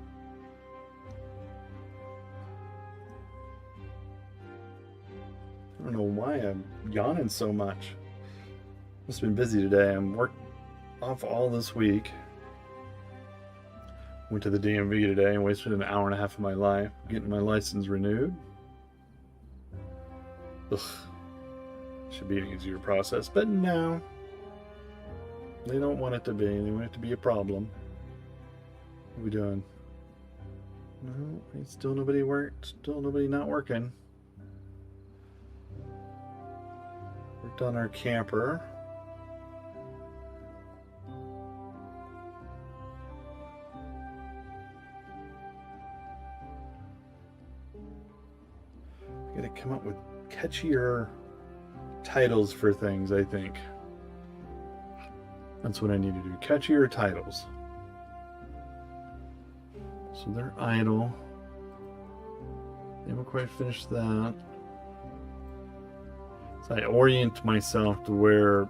A: I don't know why I'm yawning so much. Must have been busy today. I'm worked off all this week. Went to the DMV today and wasted an hour and a half of my life getting my license renewed. Ugh. Should be an easier process, but no. They don't want it to be. They want it to be a problem. What are we doing? No, still nobody worked. Still nobody not working. Worked on our camper. I gotta come up with catchier titles for things, I think. That's what I need to do. Catchier titles. So they're idle. They haven't quite finished that. So I orient myself to where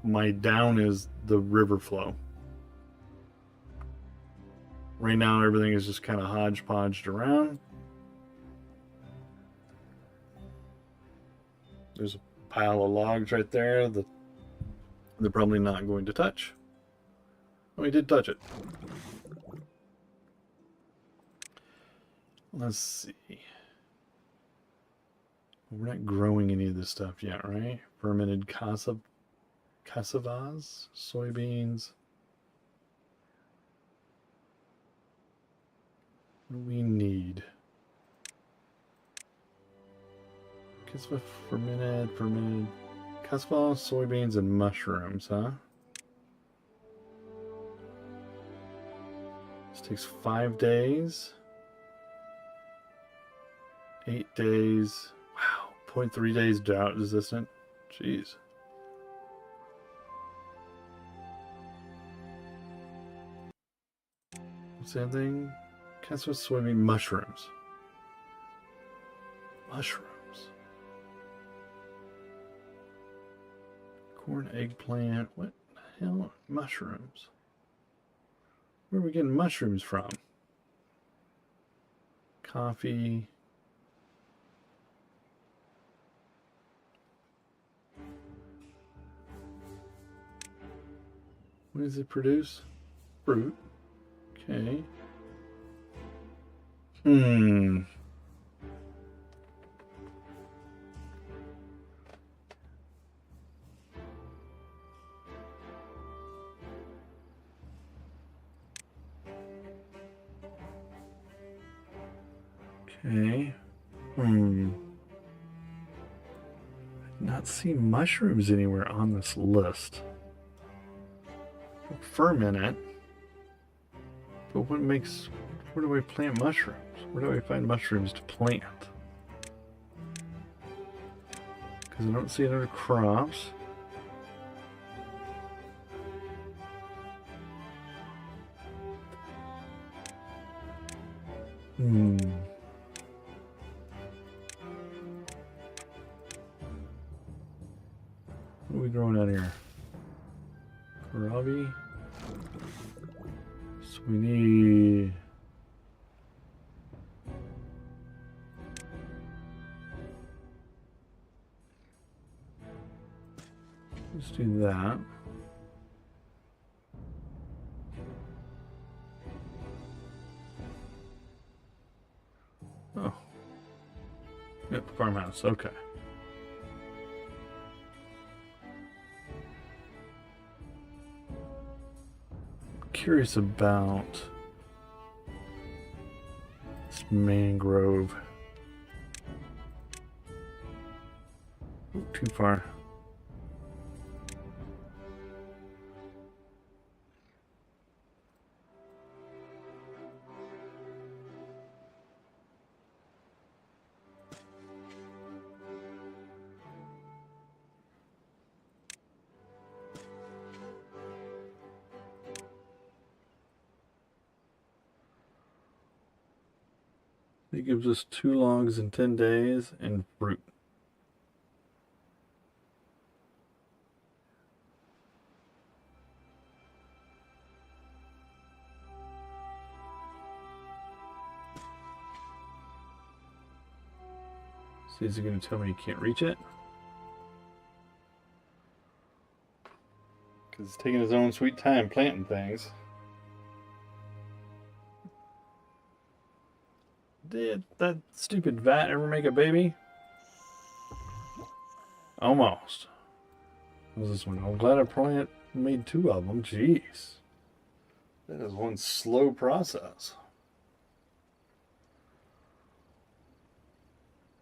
A: my down is the river flow. Right now everything is just kind of hodgepodged around. There's a pile of logs right there that they're probably not going to touch. Oh, we did touch it. Let's see. We're not growing any of this stuff yet, right? Fermented cassavas, soybeans. What do we need? Cassava, fermented, cassava, soybeans, and mushrooms, huh? This takes 5 days. 8 days. Wow. 0.3 days drought resistant. Jeez. Same thing. Cassava, soybean, mushrooms. Mushrooms. Corn, eggplant. What the hell? Mushrooms. Where are we getting mushrooms from? Coffee. What does it produce? Fruit. Okay. Okay. Not see mushrooms anywhere on this list. Ferment it. But what makes... Where do I plant mushrooms? Where do I find mushrooms to plant? Because I don't see it under crops. What are we growing out here? Kohlrabi. So we need... Let's do that. Oh. Yep, farmhouse, okay. Curious about this mangrove. Ooh, too far. It gives us 2 logs in 10 days and fruit. So is he going to tell me you can't reach it? Because he's taking his own sweet time planting things. Did that stupid vat ever make a baby? Almost. What was this one? I'm glad I made 2 of them. Jeez. That is one slow process.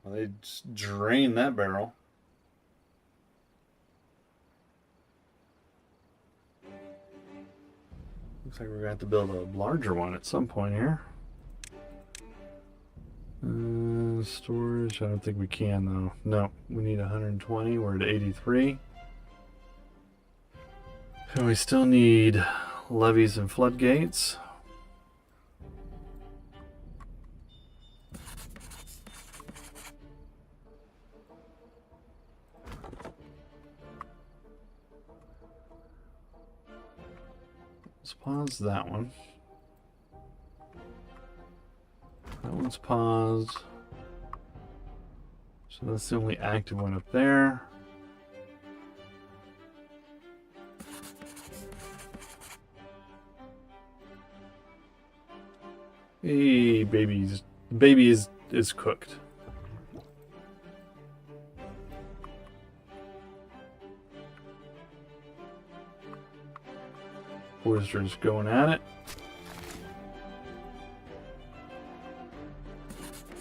A: Well, they just drained that barrel. Looks like we're going to have to build a larger one at some point here. Storage, I don't think we can though. No, we need 120. We're at 83. And we still need levees and floodgates. Let's pause that one. That one's paused. So that's the only active one up there. Hey, babies. The baby is cooked. Forrester's going at it.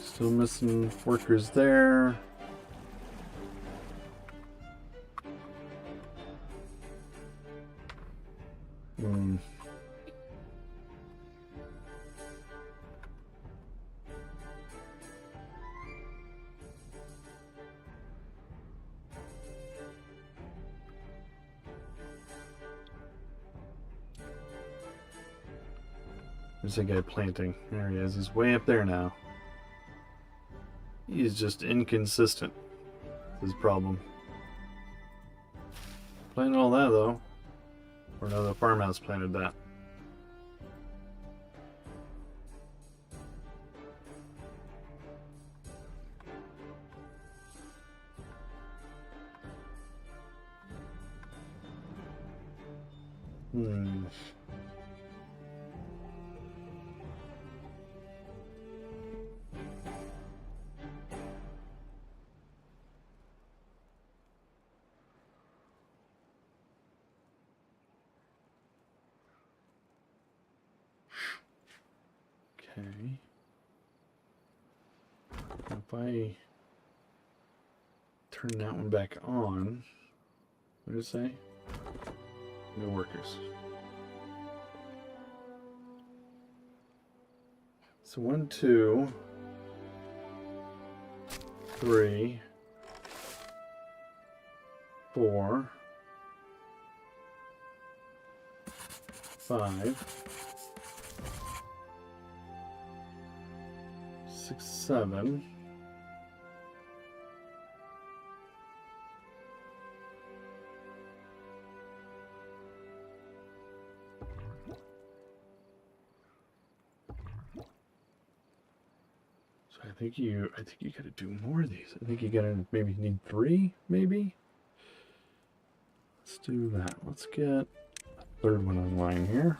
A: Still missing workers there. There's that guy planting. There he is. He's way up there now. He's just inconsistent. His problem. Planted all that though. Or no, the farmhouse planted that. Okay. If I turn that one back on, what did it say? No workers. So 1, 2, 3, 4, 5, 6, 7. So I think you gotta do more of these. I think you gotta maybe need 3, maybe. Let's do that. Let's get a third one online here.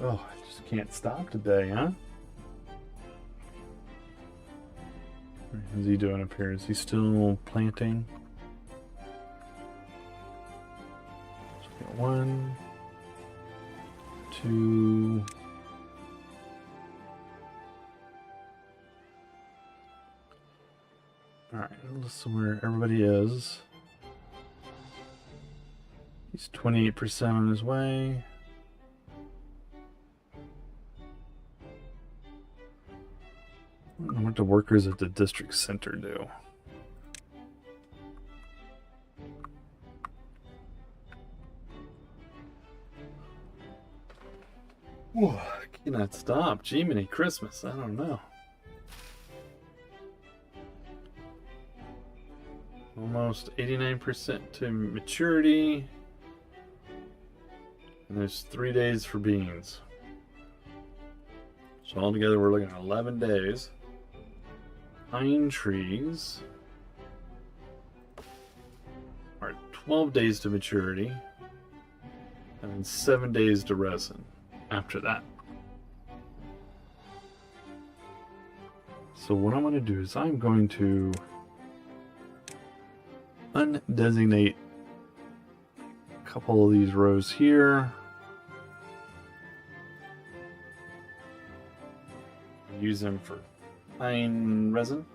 A: Oh, I just can't stop today, huh? How's he doing up here? Is he still planting? So we got 1, 2. Alright, let's see where everybody is. He's 28% on his way. I don't know what the workers at the district center do. Whoa, I cannot stop. Jiminy Christmas, I don't know. Almost 89% to maturity. And there's 3 days for beans. So altogether we're looking at 11 days. Pine trees are 12 days to maturity, and then 7 days to resin after that. So what I'm going to do is I'm going to undesignate a couple of these rows here. Use them for pine resin.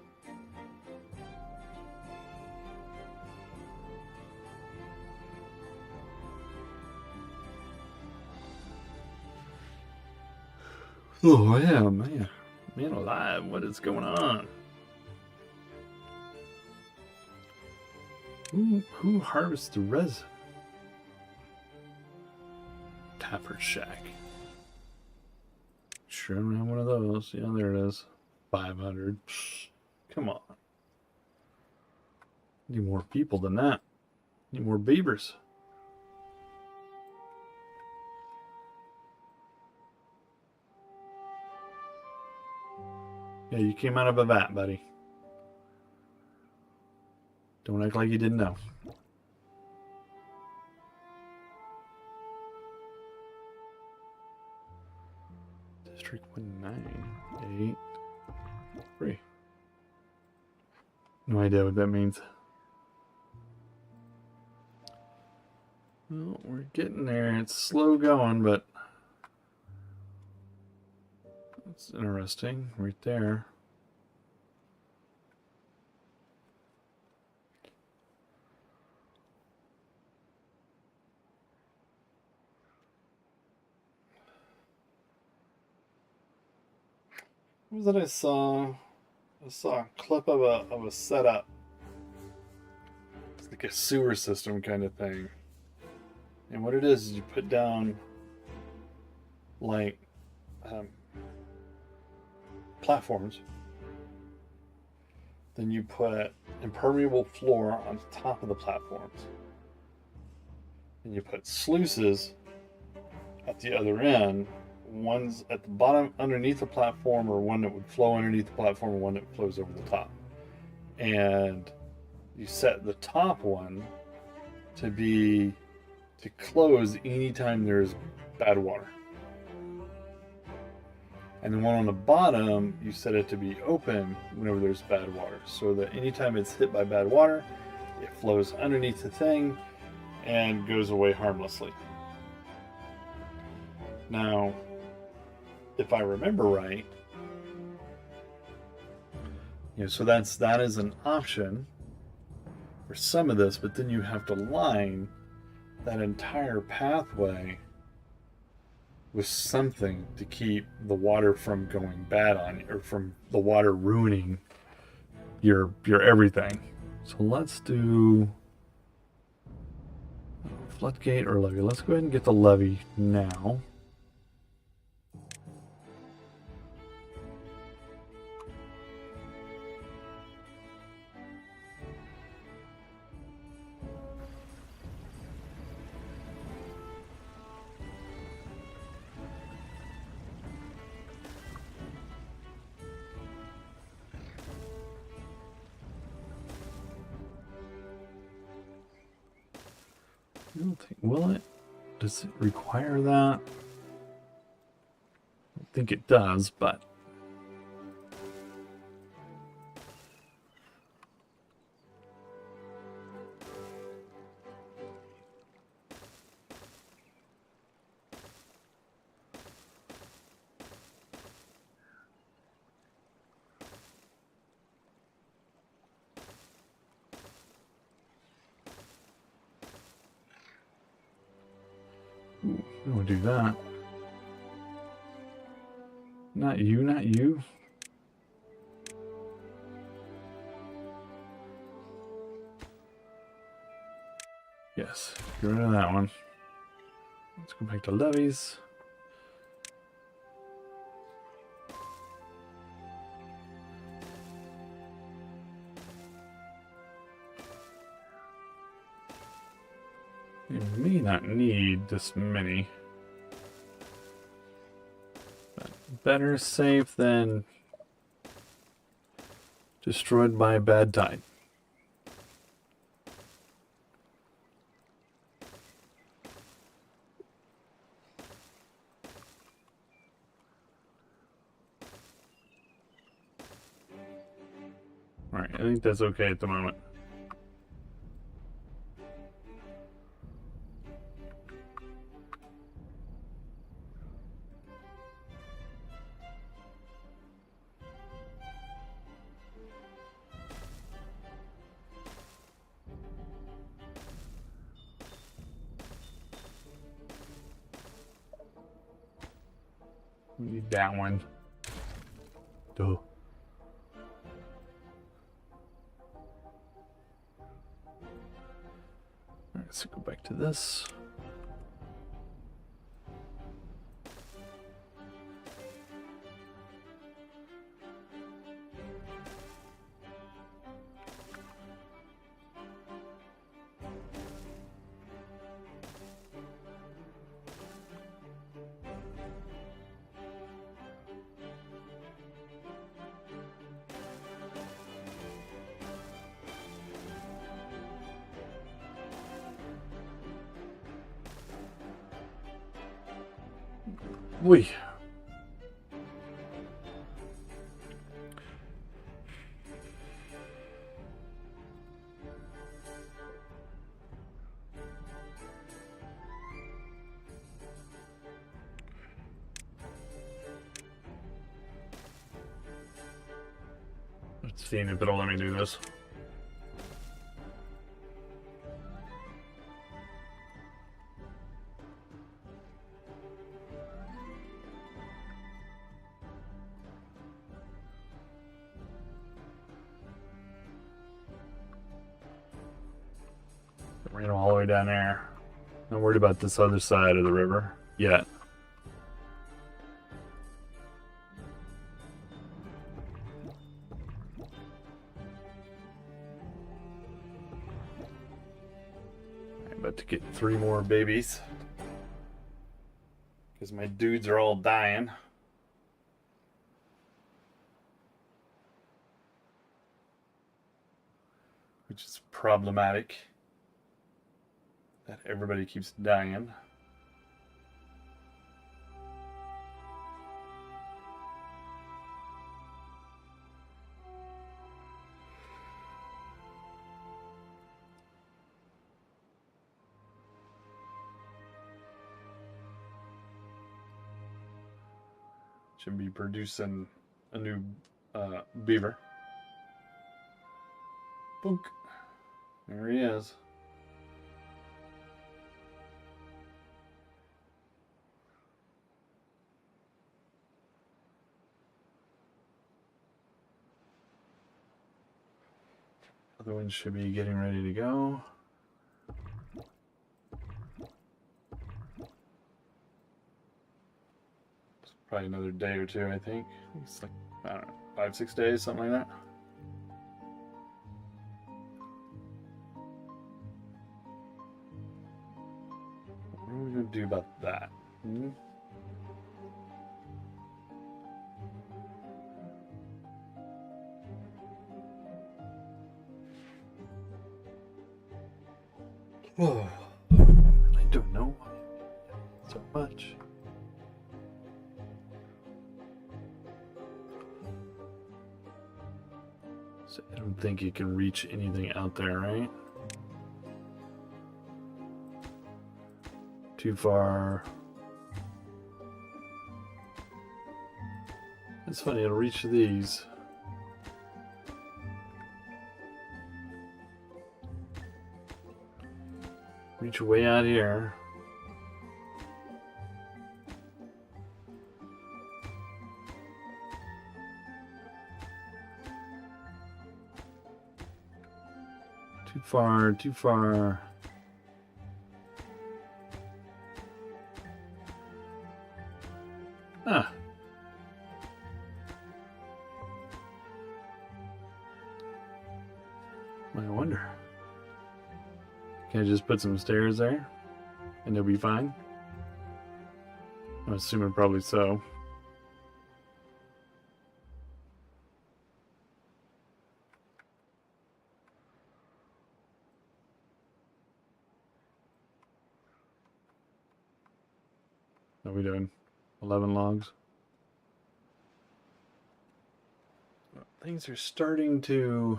A: Oh yeah, man alive, what is going on? Who harvests the resin? Taffer's Shack. Sure, I don't have one of those. Yeah, there it is. 500. Come on. Need more people than that. Need more beavers. Yeah, you came out of a vat, buddy. Don't act like you didn't know. District 1983. No idea what that means. Well, we're getting there. It's slow going, but it's interesting right there. What was it I saw? I saw a clip of a setup. It's like a sewer system kind of thing. And what it is you put down like platforms. Then you put impermeable floor on the top of the platforms. And you put sluices at the other end. One's at the bottom underneath the platform, or one that would flow underneath the platform, or one that flows over the top. And you set the top one to close anytime there's bad water. And the one on the bottom, you set it to be open whenever there's bad water, so that anytime it's hit by bad water, it flows underneath the thing and goes away harmlessly. Now, if I remember right, so that is an option for some of this, but then you have to line that entire pathway with something to keep the water from going bad on you, or from the water ruining your everything. So let's do floodgate or levee. Let's go ahead and get the levee now. I don't think, will it? Does it require that? I don't think it does, but we will do that. Not you, not you. Yes, get rid of that one. Let's go back to levies. You may not need this many. But better safe than destroyed by a bad tide. Alright, I think that's okay at the moment. We need that one. Duh. Alright, so go back to this. Wee. Let's see if it'll let me do this. Ran all the way down there. Not worried about this other side of the river yet. I'm about to get 3 more babies because my dudes are all dying. Which is problematic. That everybody keeps dying. Should be producing a new beaver. Boink. There he is. Other ones should be getting ready to go. It's probably another day or two, I think. It's like, I don't know, 5-6 days, something like that. What are we going to do about that? Oh, I don't know so much. So I don't think you can reach anything out there, right? Too far. It's funny, it'll reach these. Reach way out here. Too far, too far. Ah. I wonder. Can I just put some stairs there and they'll be fine? I'm assuming probably so. What are we doing? 11 logs? Things are starting to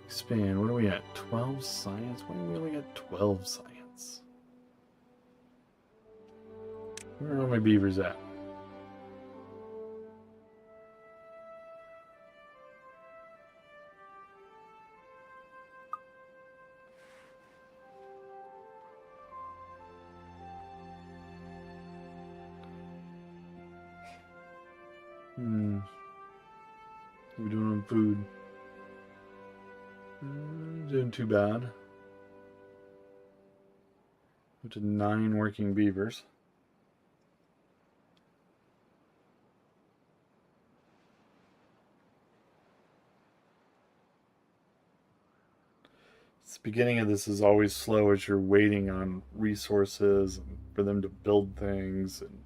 A: expand. What are we at? 12 science? Why are we only at 12 science? Where are all my beavers at? What are we doing on food? Doing too bad. Up to 9 working beavers. The beginning of this is always slow as you're waiting on resources for them to build things. And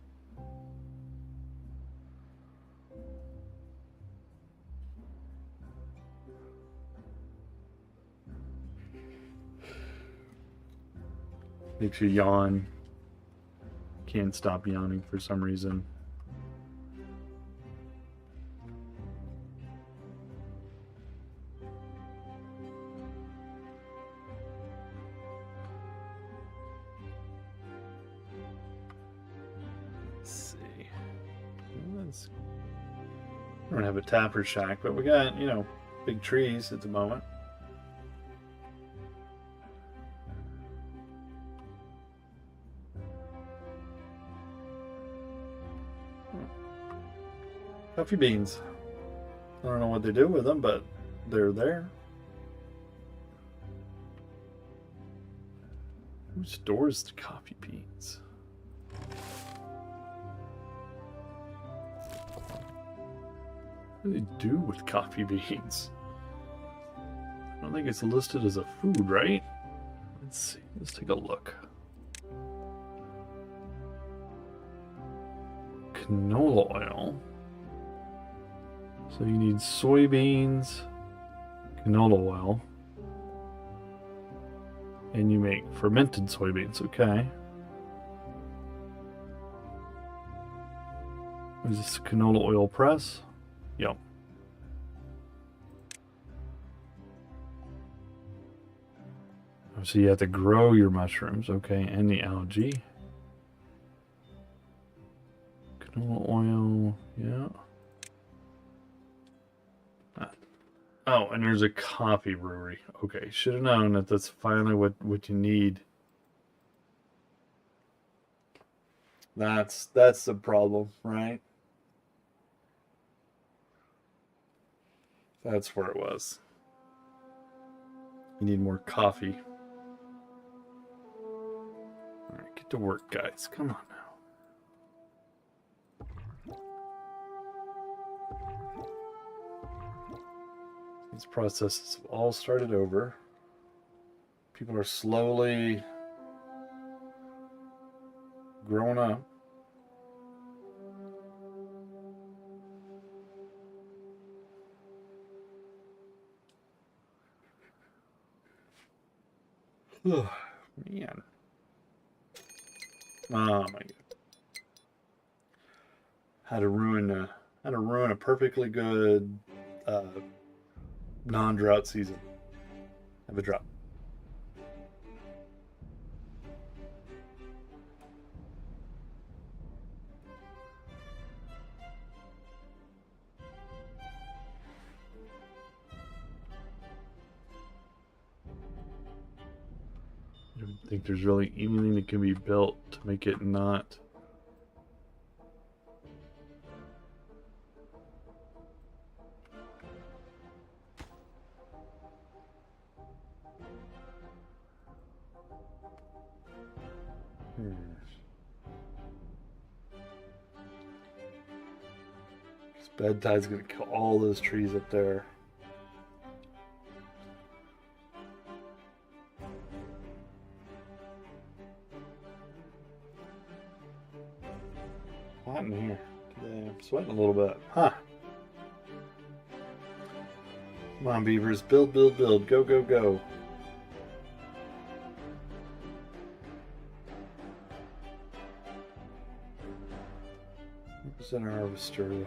A: makes you yawn. Can't stop yawning for some reason. Let's see. I don't have a tapper shack, but we got, you know, big trees at the moment. Coffee beans. I don't know what they do with them, but they're there. Who stores the coffee beans? What do they do with coffee beans? I don't think it's listed as a food, right? Let's see. Let's take a look. Canola oil. So you need soybeans, canola oil, and you make fermented soybeans, okay. Is this canola oil press? Yep. So you have to grow your mushrooms, okay, and the algae. Canola Oil, yeah. Oh, and there's a coffee brewery. Okay, should have known that that's finally what you need. That's the problem, right? That's where it was. You need more coffee. All right, get to work, guys. Come on now. These processes have all started over. People are slowly growing up. Oh, man. Oh my god. How to ruin a perfectly good uh, non-drought season. Have a drought. I don't think there's really anything that can be built to make it not. This bad tide's gonna kill all those trees up there. Hot in here today. I'm sweating a little bit. Huh. Come on, beavers. Build, build, build. Go, go, go. What's in our harvester?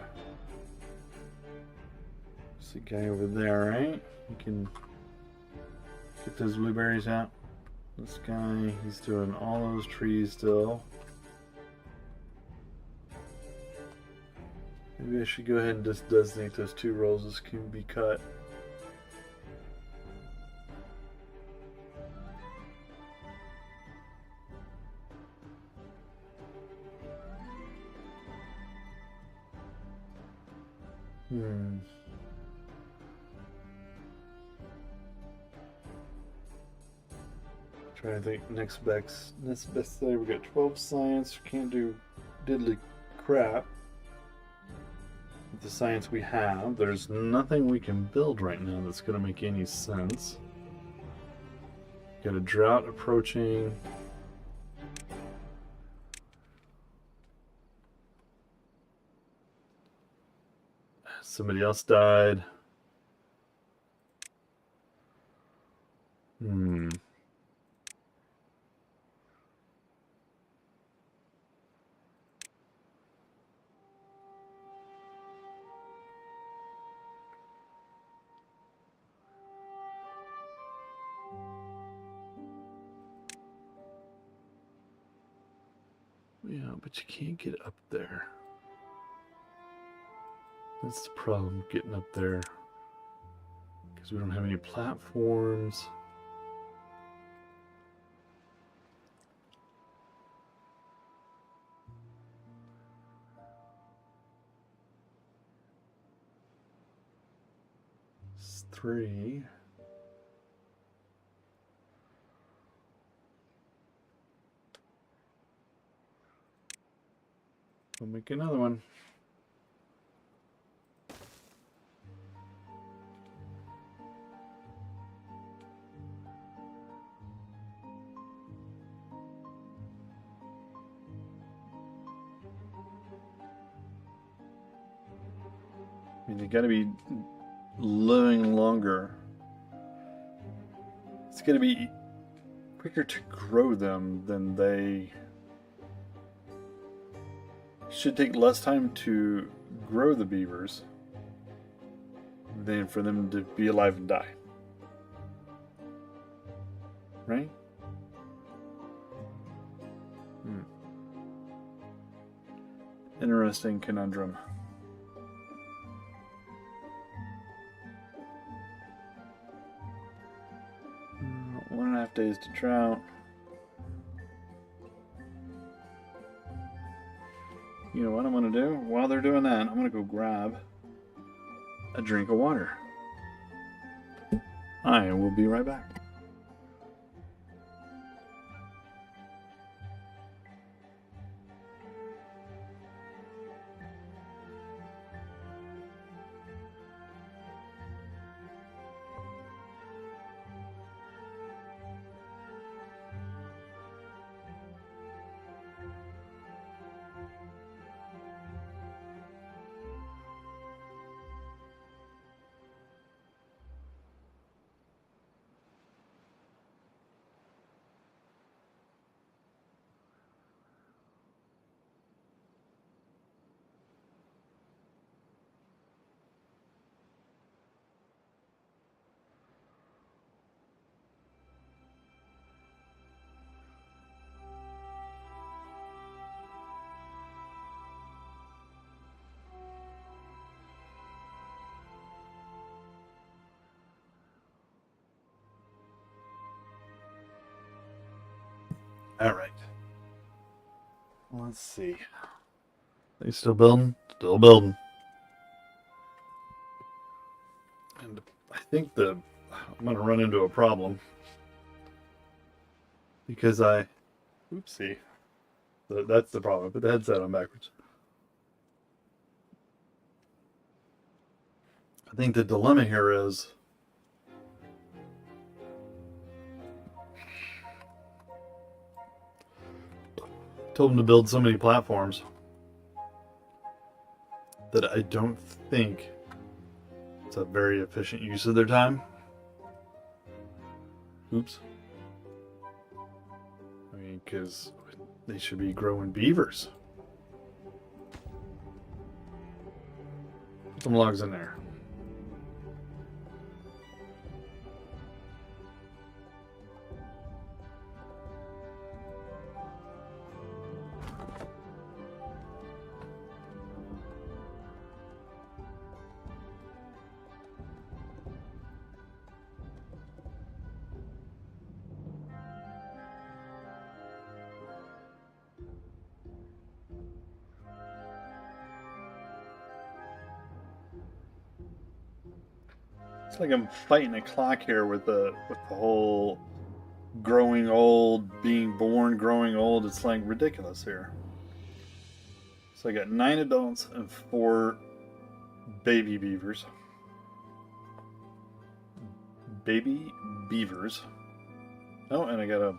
A: It's the guy over there, right? You can get those blueberries out. This guy, he's doing all those trees still. Maybe I should go ahead and just designate those 2 rows as can be cut. Trying to think next best day. We got 12 science. Can't do diddly crap with the science we have. There's nothing we can build right now that's going to make any sense. Got a drought approaching. Somebody else died. Yeah, but you can't get up there. That's the problem, getting up there. Because we don't have any platforms. It's 3. We'll make another one. I mean, you gotta be living longer. It's gonna be quicker to grow them than they should take less time to grow the beavers than for them to be alive and die. Right? Interesting conundrum. 1.5 days to drought. You know what I'm going to do? While they're doing that, I'm going to go grab a drink of water. I will be right back. All right. Let's see. They still building? Still building. And I think I'm going to run into a problem because oopsie. That's the problem. I put the headset on backwards. I think the dilemma here is told them to build so many platforms that I don't think it's a very efficient use of their time. Oops. I mean, because they should be growing beavers. Put some logs in there. It's like I'm fighting a clock here with the whole growing old, being born, growing old. It's like ridiculous here. So I got 9 adults and 4 baby beavers. Baby beavers. Oh, and I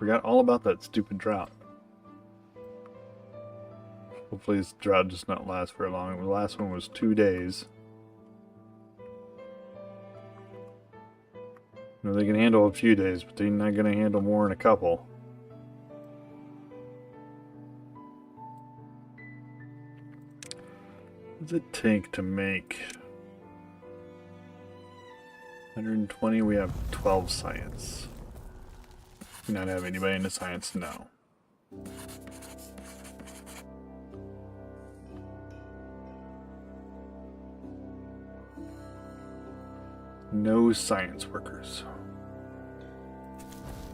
A: forgot all about that stupid drought. Hopefully this drought does not last very long. The last one was 2 days. You know, they can handle a few days, but they're not going to handle more than a couple. What does it take to make 120? We have 12 science. Do not have anybody in the science? No. No science workers.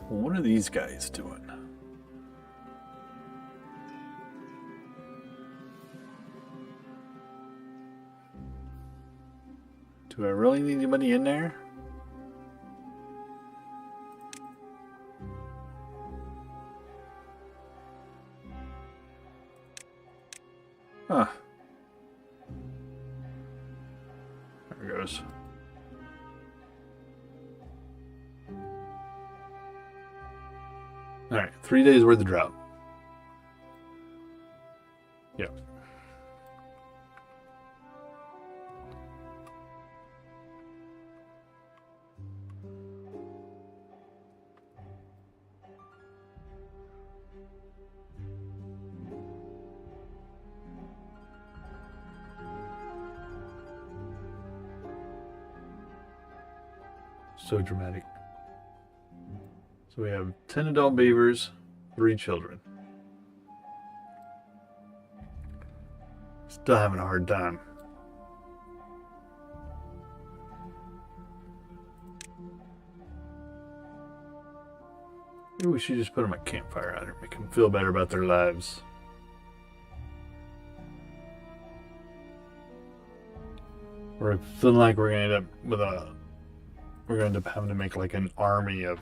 A: Well, what are these guys doing? Do I really need anybody in there? Huh. There it goes. Alright, 3 days worth of drought. Yep. So dramatic. So we have 10 adult beavers, 3 children. Still having a hard time. Maybe we should just put them a campfire out here, make them feel better about their lives. We're feeling like we're gonna end up with a. We're gonna end up having to make like an army of.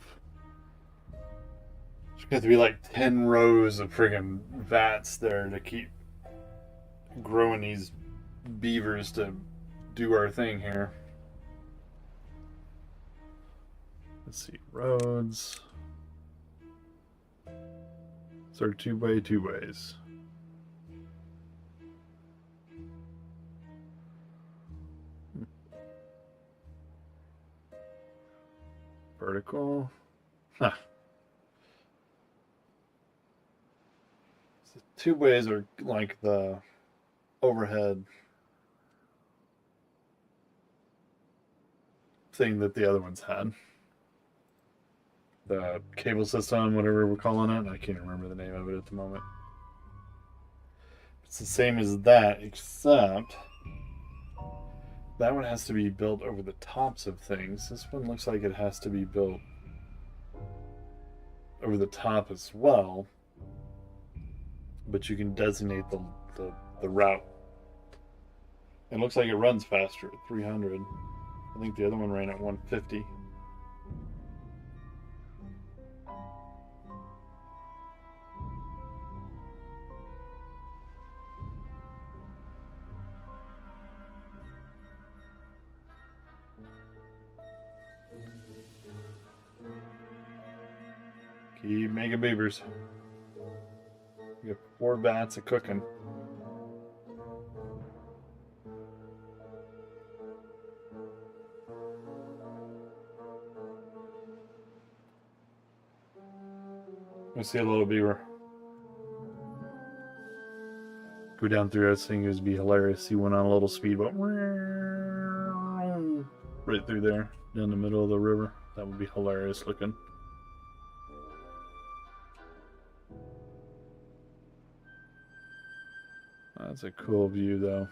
A: There's gonna have to be like 10 rows of friggin' vats there to keep growing these beavers to do our thing here. Let's see, roads. So 2 ways. Vertical. Huh. So 2 ways are like the overhead thing that the other ones had. The cable system, whatever we're calling it. I can't remember the name of it at the moment. It's the same as that, except that one has to be built over the tops of things. This one looks like it has to be built over the top as well. But you can designate the route. It looks like it runs faster at 300. I think the other one ran at 150. Keep making beavers. We got 4 vats of cooking. I see a little beaver. Go down through this thing, it would be hilarious. See one on a little speedboat. Right through there, down the middle of the river. That would be hilarious looking. That's a cool view though.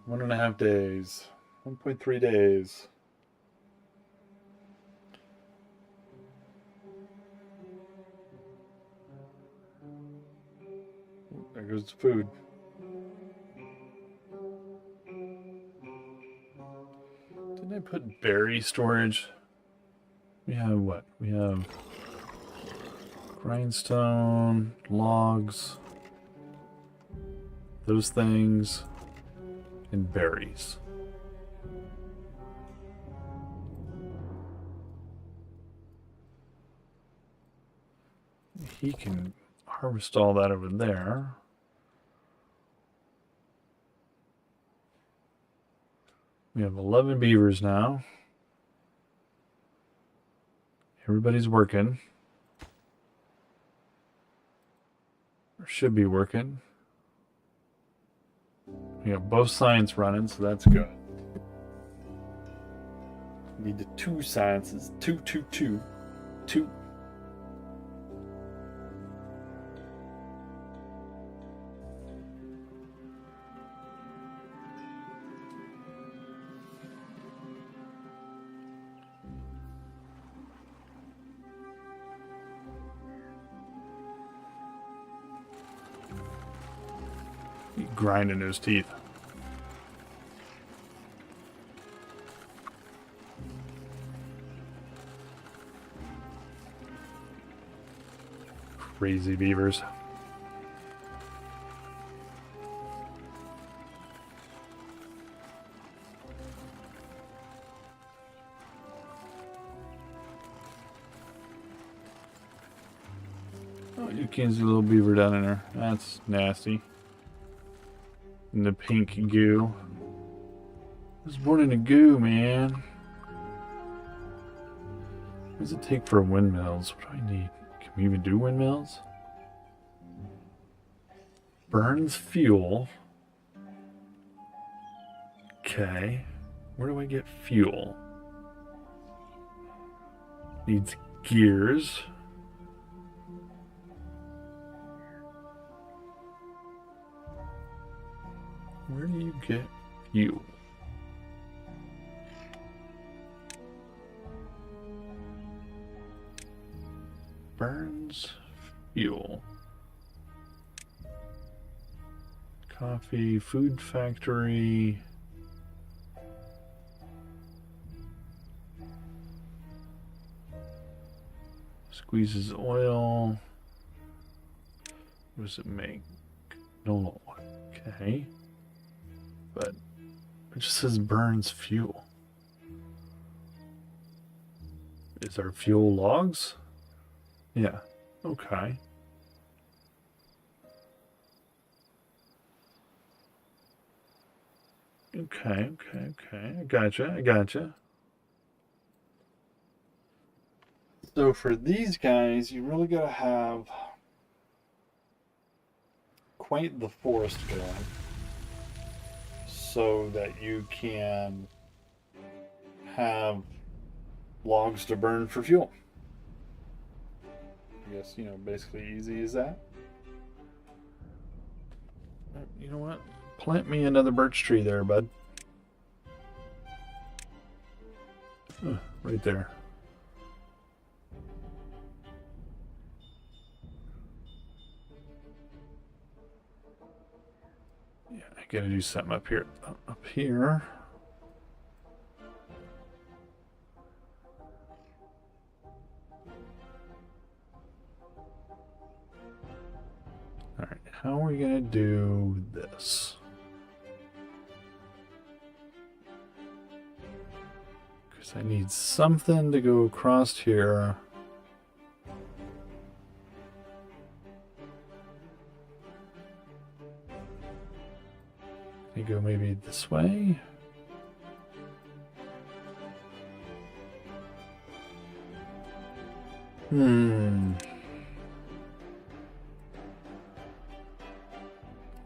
A: One and a half days. 1.3 days. There goes the food. Didn't I put berry storage? We have what? We have grindstone, logs, those things, and berries. He can harvest all that over there. We have 11 beavers now. Everybody's working. Or should be working. We got both signs running, so that's good. Need the 2 sciences. 2, 2, 2. 2. Grinding his teeth. Crazy beavers. Oh, you can see a little beaver down in there. That's nasty. And the pink goo. I was born in a goo, man. What does it take for windmills? What do I need? Can we even do windmills? Burns fuel. Okay. Where do I get fuel? Needs gears. Where do you get fuel? Burns fuel. Coffee, food factory. Squeezes oil. What does it make? No. Okay. But it just says burns fuel. Is our fuel logs? Yeah. Okay. Okay. I gotcha. So for these guys, you really gotta have quite the forest going so that you can have logs to burn for fuel. I guess, basically easy as that. You know what? Plant me another birch tree there, bud. Right there. Yeah, I gotta do something up here. Up here. Alright, how are we gonna do this? Because I need something to go across here. You go maybe this way.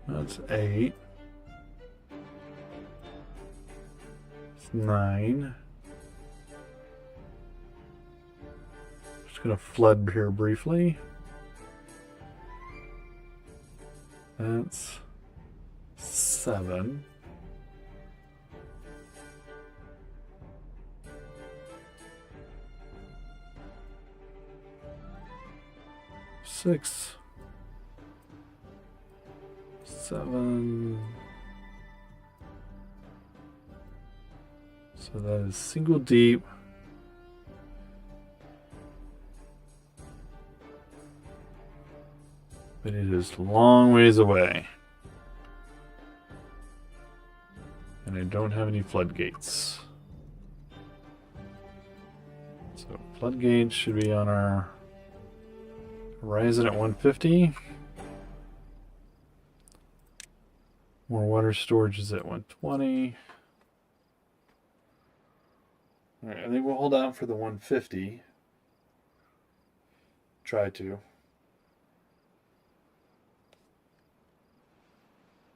A: That's 8. It's 9. Just gonna flood here briefly. That's 7. Six. 7. So that is single deep. But it is a long ways away. And I don't have any floodgates. So floodgates should be on our horizon at 150. More water storage is at 120. Alright, I think we'll hold out for the 150. Try to.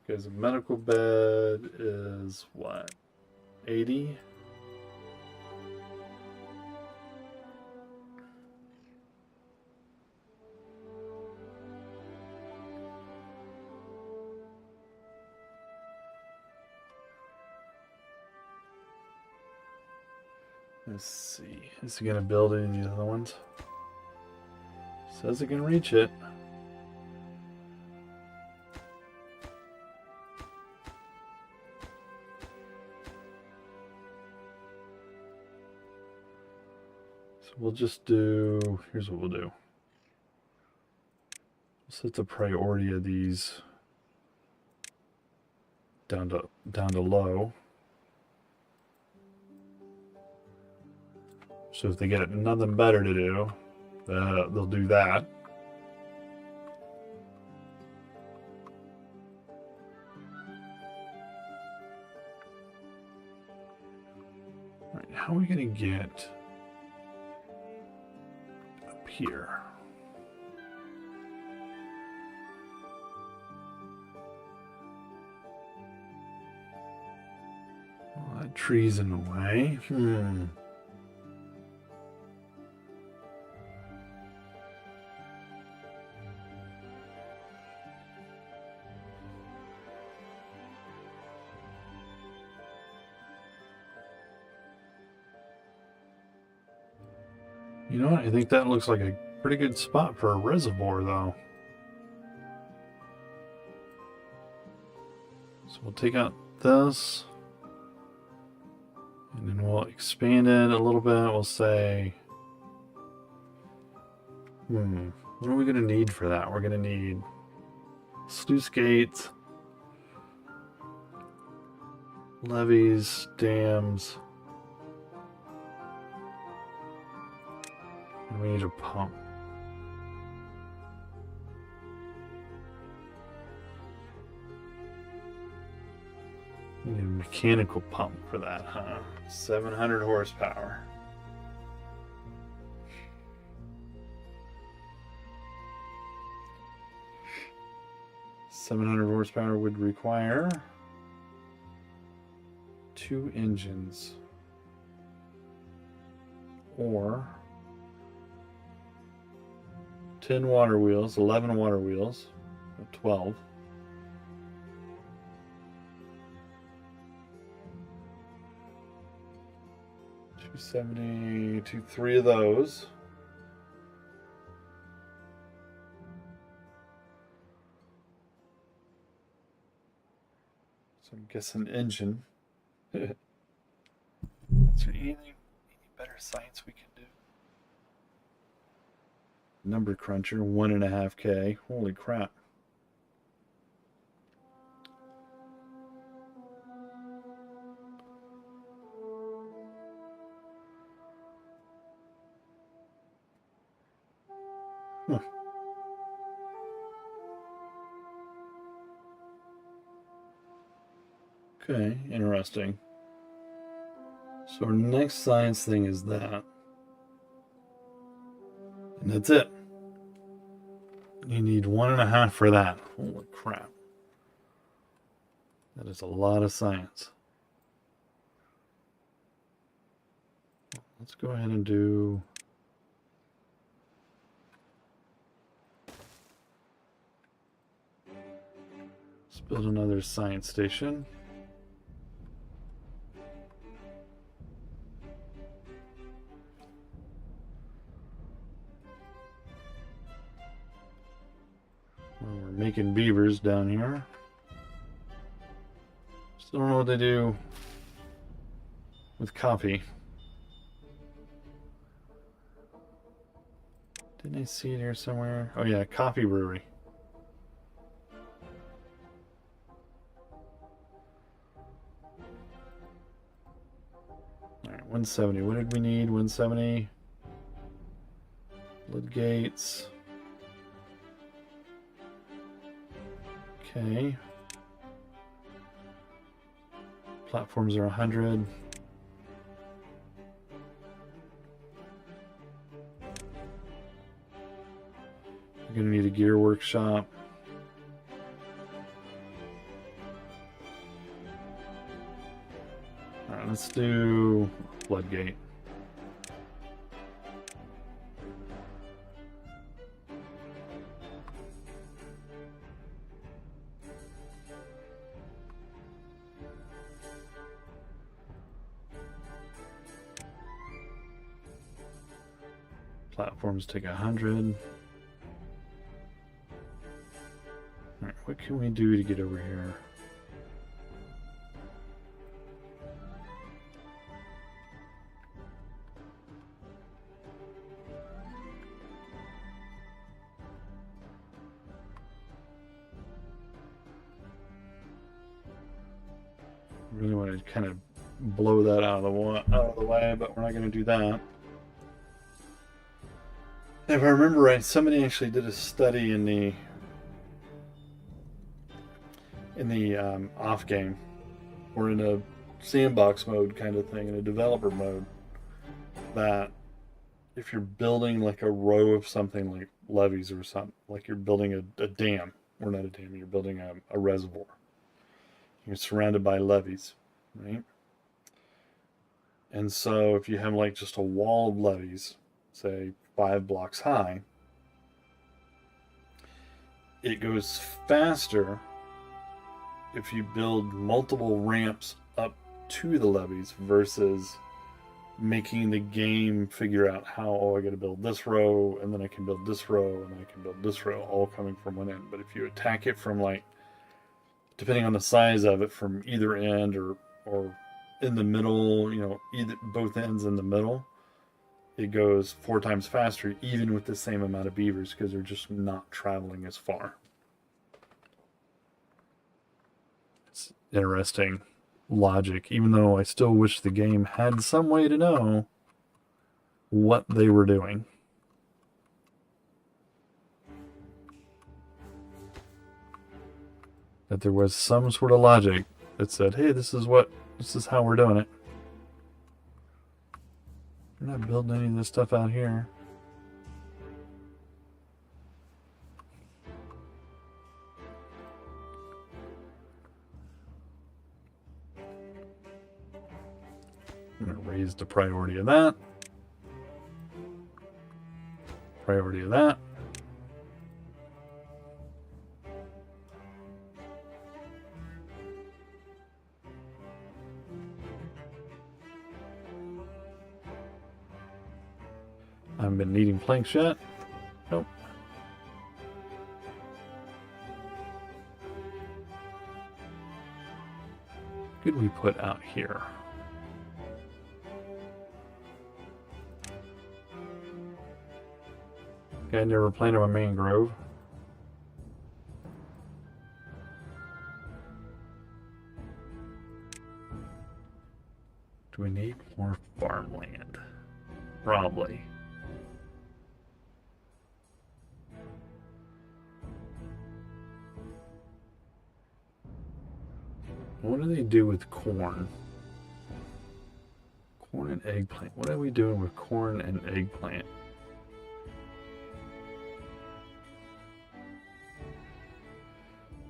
A: Because a medical bed is what? 80? Let's see. Is it going to build any of these other ones? Says it can reach it. So we'll just do, here's what we'll do. We'll set the priority of these down to low. So if they get nothing better to do, they'll do that. All right, how are we going to get up here? Got trees in the way. You know what? I think that looks like a pretty good spot for a reservoir, though. So we'll take out this. And then we'll expand it a little bit. We'll say, what are we going to need for that? We're going to need sluice gates, levees, dams, and we need a pump. We need a mechanical pump for that, huh? 700 horsepower. Horsepower would require 2 engines or 10 water wheels, 11 water wheels, 12. 270 to 3 of those. So I'm guessing engine. Is there any better science we can do? Number cruncher, 1.5K. Holy crap. Okay, interesting. So our next science thing is that. And that's it. You need 1.5 for that. Holy crap. That is a lot of science. Let's go ahead and do... Let's build another science station. We're making beavers down here. Still don't know what they do with coffee. Didn't I see it here somewhere? Oh yeah, coffee brewery. Alright, 170. What did we need? 170. Lid gates. Okay. Platforms are 100. You're going to need a gear workshop. Alright, let's do floodgate. Platforms take 100. Alright, what can we do to get over here? Really want to kind of blow that out of the way, but we're not going to do that. If I remember right, somebody actually did a study in the off game, or in a sandbox mode kind of thing, in a developer mode, that if you're building like a row of something like levees or something, like you're building a dam, or not a dam, you're building a reservoir. You're surrounded by levees, right? And so if you have like just a wall of levees, say 5 blocks high, it goes faster if you build multiple ramps up to the levees versus making the game figure out how, oh, I got to build this row, and then I can build this row, and then I can build this row, all coming from one end. But if you attack it from, like, depending on the size of it, from either end or in the middle, you know, either both ends in the middle, it goes 4 times faster, even with the same amount of beavers, because they're just not traveling as far. It's interesting logic, even though I still wish the game had some way to know what they were doing. That there was some sort of logic that said, hey, this is how we're doing it. We're not building any of this stuff out here. I'm going to raise the priority of that. Priority of that. I haven't been needing planks yet. Nope. Could we put out here? Okay, I never planted a mangrove. Do we need more farmland? Probably. What do they do with corn? Corn and eggplant. What are we doing with corn and eggplant?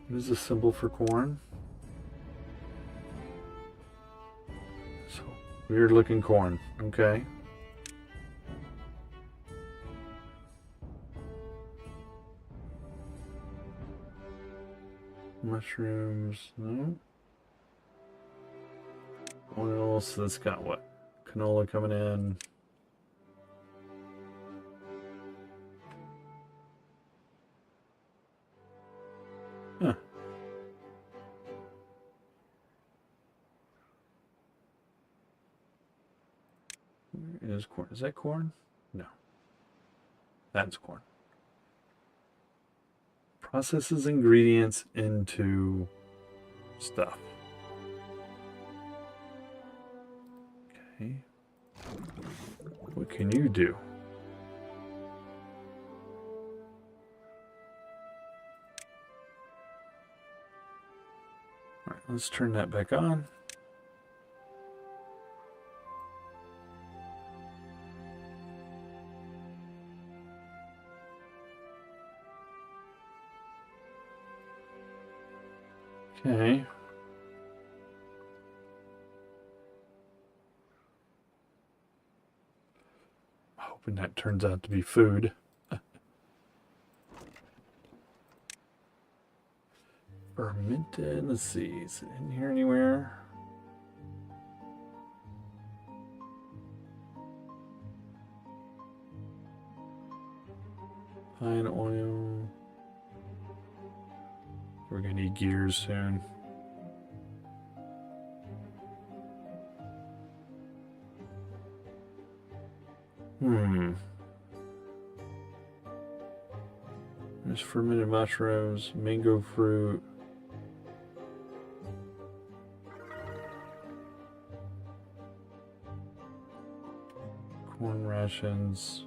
A: What is the symbol for corn? So, weird looking corn. Okay. Mushrooms, no. Oil, so that's got what? Canola coming in. Huh. Where is corn? Is that corn? No. That's corn. Processes ingredients into stuff. Okay. What can you do? All right, let's turn that back on. Okay. Hoping that turns out to be food. Fermented, let's see, is it in here anywhere? Pine oil. We're gonna need gears soon. There's fermented mushrooms, mango fruit. Corn rations.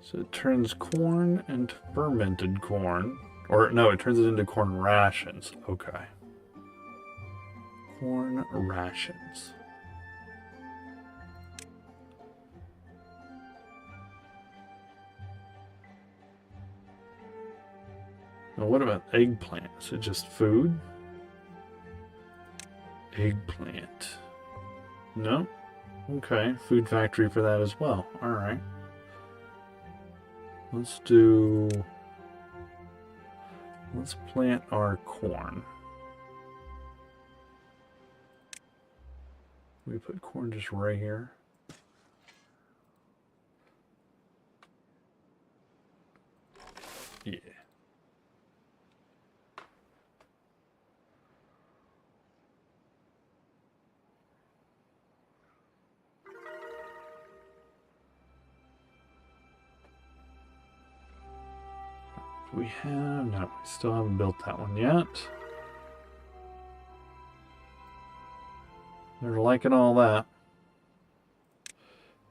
A: So it turns corn into fermented corn. Or no, it turns it into corn rations. Okay. Corn rations. Now, what about eggplant? Is it just food? Eggplant. No? Okay, food factory for that as well. Alright. Let's plant our corn. We put corn just right here. Yeah. We have, no, we still haven't built that one yet. They're liking all that.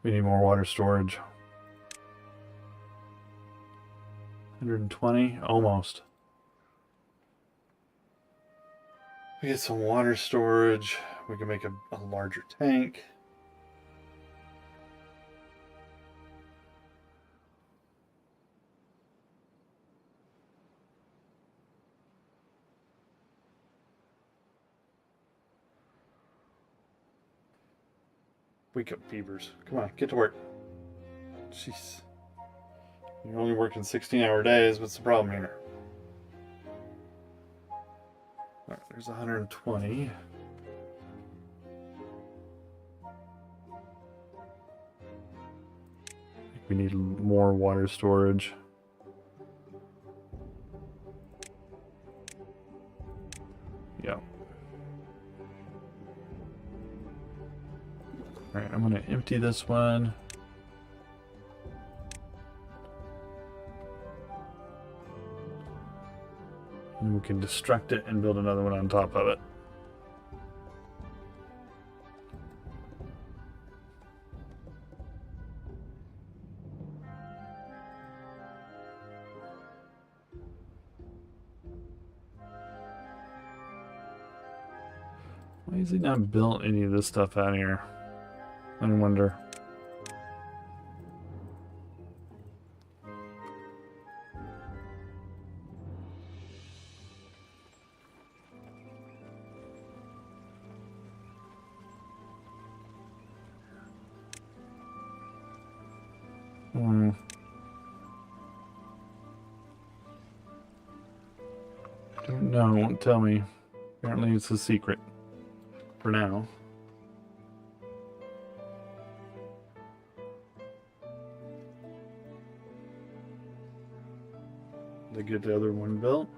A: We need more water storage. 120, almost. We get some water storage. We can make a larger tank. Wake up, beavers. Come on, get to work. Jeez. You're only working 16-hour days. What's the problem here? Alright, there's 120. We need more water storage. Yeah. Alright, I'm going to empty this one. And we can destruct it and build another one on top of it. Why has he not built any of this stuff out here? I wonder. Don't know, won't tell me. Apparently it's a secret. For now. They get the other one built?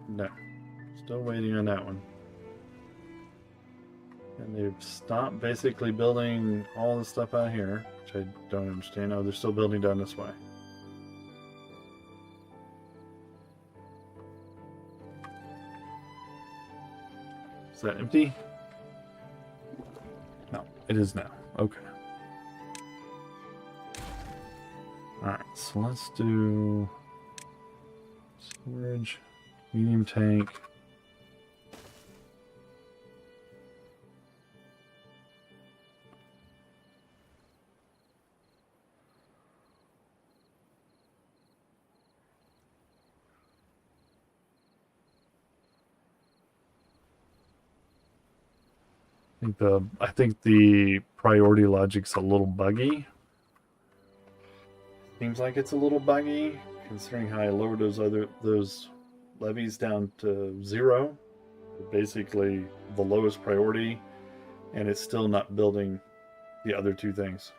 A: No. Still waiting on that one. And they've stopped basically building all the stuff out here, which I don't understand. Oh, they're still building down this way. Is that empty? No, it is now. Okay. Alright, so let's do storage, medium tank. I think the priority logic's a little buggy. Seems like it's a little buggy, considering how I lowered those levies down to 0. Basically the lowest priority, and it's still not building the other two things.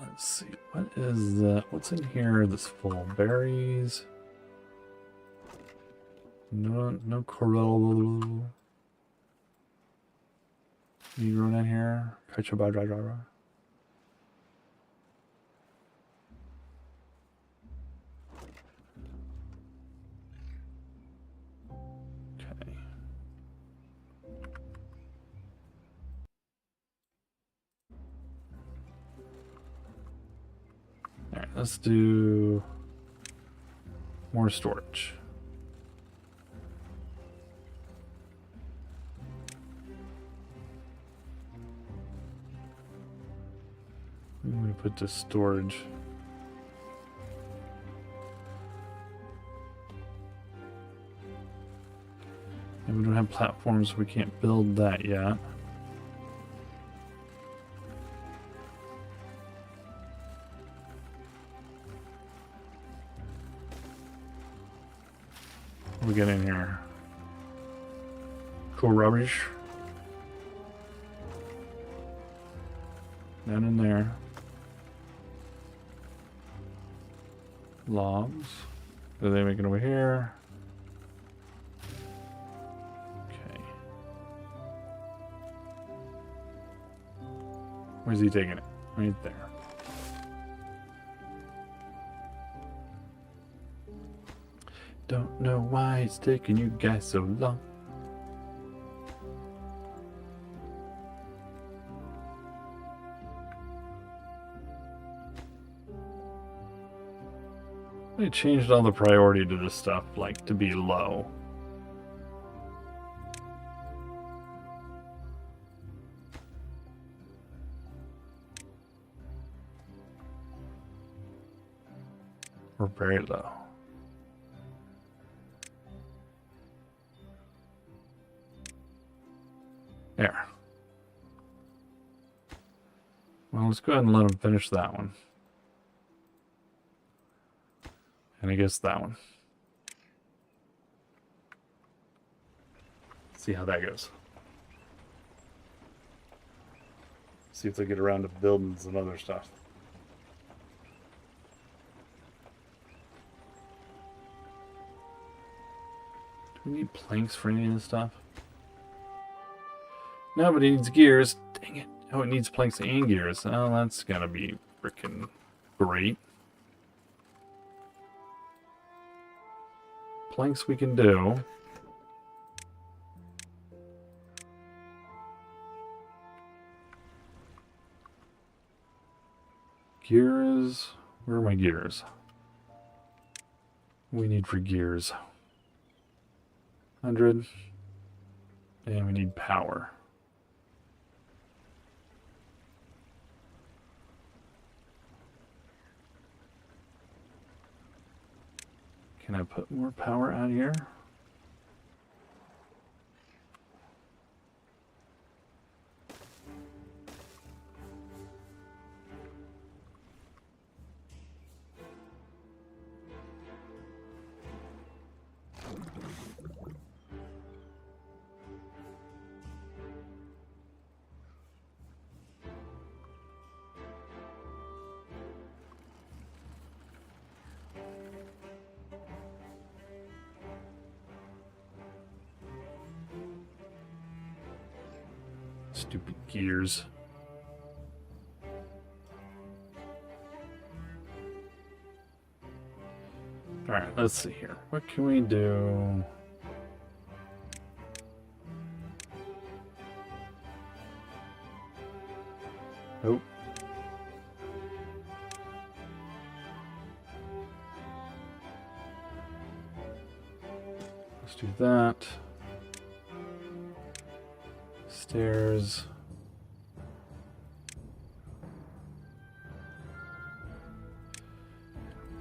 A: Let's see, what is that? What's in here that's full? Berries? No coral. You growing in here? Kachabadra. Okay. Alright, let's do more storage. We put this storage. And we don't have platforms, so we can't build that yet. What do we get in here? Cool rubbish. None in there. Logs. Are they making over here? Okay. Where's he taking it? Right there. Don't know why it's taking you guys so long. They changed all the priority to this stuff, like, to be low. Or very low. There. Well, let's go ahead and let him finish that one. And I guess that one. See how that goes. See if they get around to building some other stuff. Do we need planks for any of this stuff? No, but it needs gears. Dang it. Oh, it needs planks and gears. Oh, that's gotta be freaking great. Planks we can do. Gears. Where are my gears? We need for gears 100. And we need power. Can I put more power out here? Stupid gears. Alright, let's see here. What can we do? Nope. Let's do that. Stairs.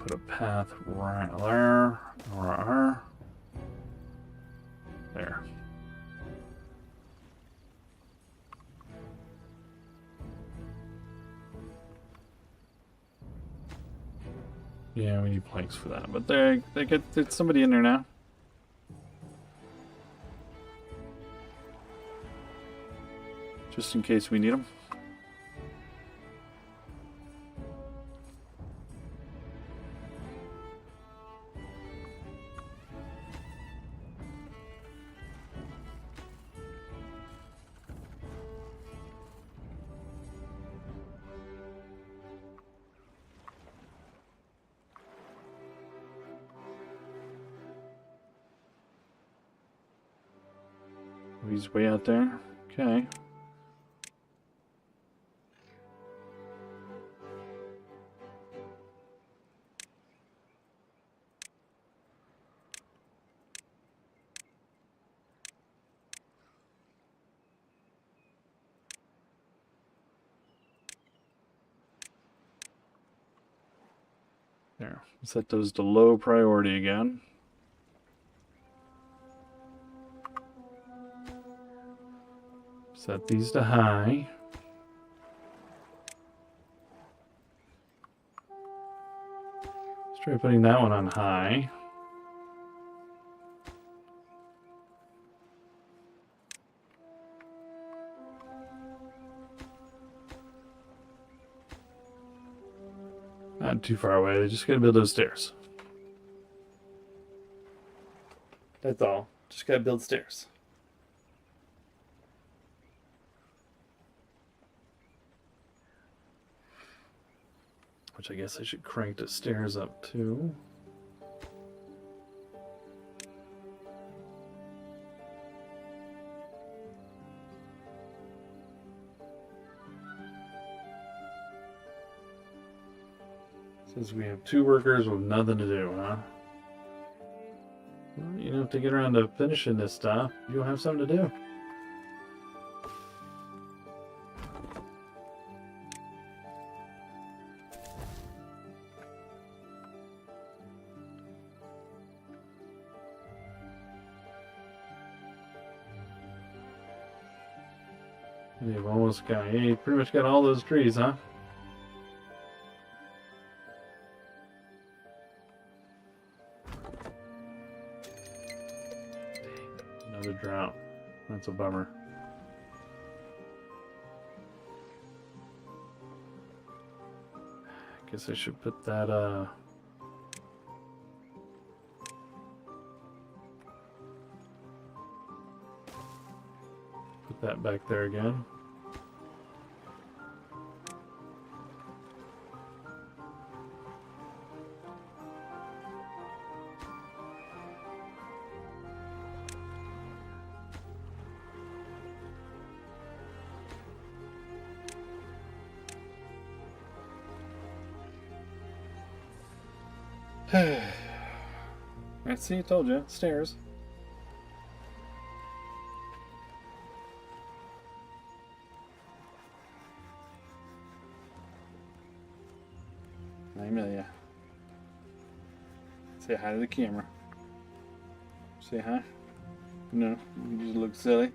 A: Put a path right there. There. Yeah, we need planks for that. But they get somebody in there now. Just in case we need them. He's way out there. Okay. There. Set those to low priority again. Set these to high. Let's try putting that one on high. Not too far away. They just gotta build those stairs. That's all. Just gotta build stairs. Which I guess I should crank the stairs up too. Says we have 2 workers with nothing to do, huh? Well, you know, if they get around to finishing this stuff, you'll have something to do. You've almost got, yeah, you pretty much got all those trees, huh? Another drought. That's a bummer. Guess I should put that, put that back there again. I see, I told you. Stairs. Hi, Amelia. Say hi to the camera. Say hi. No, you just look silly.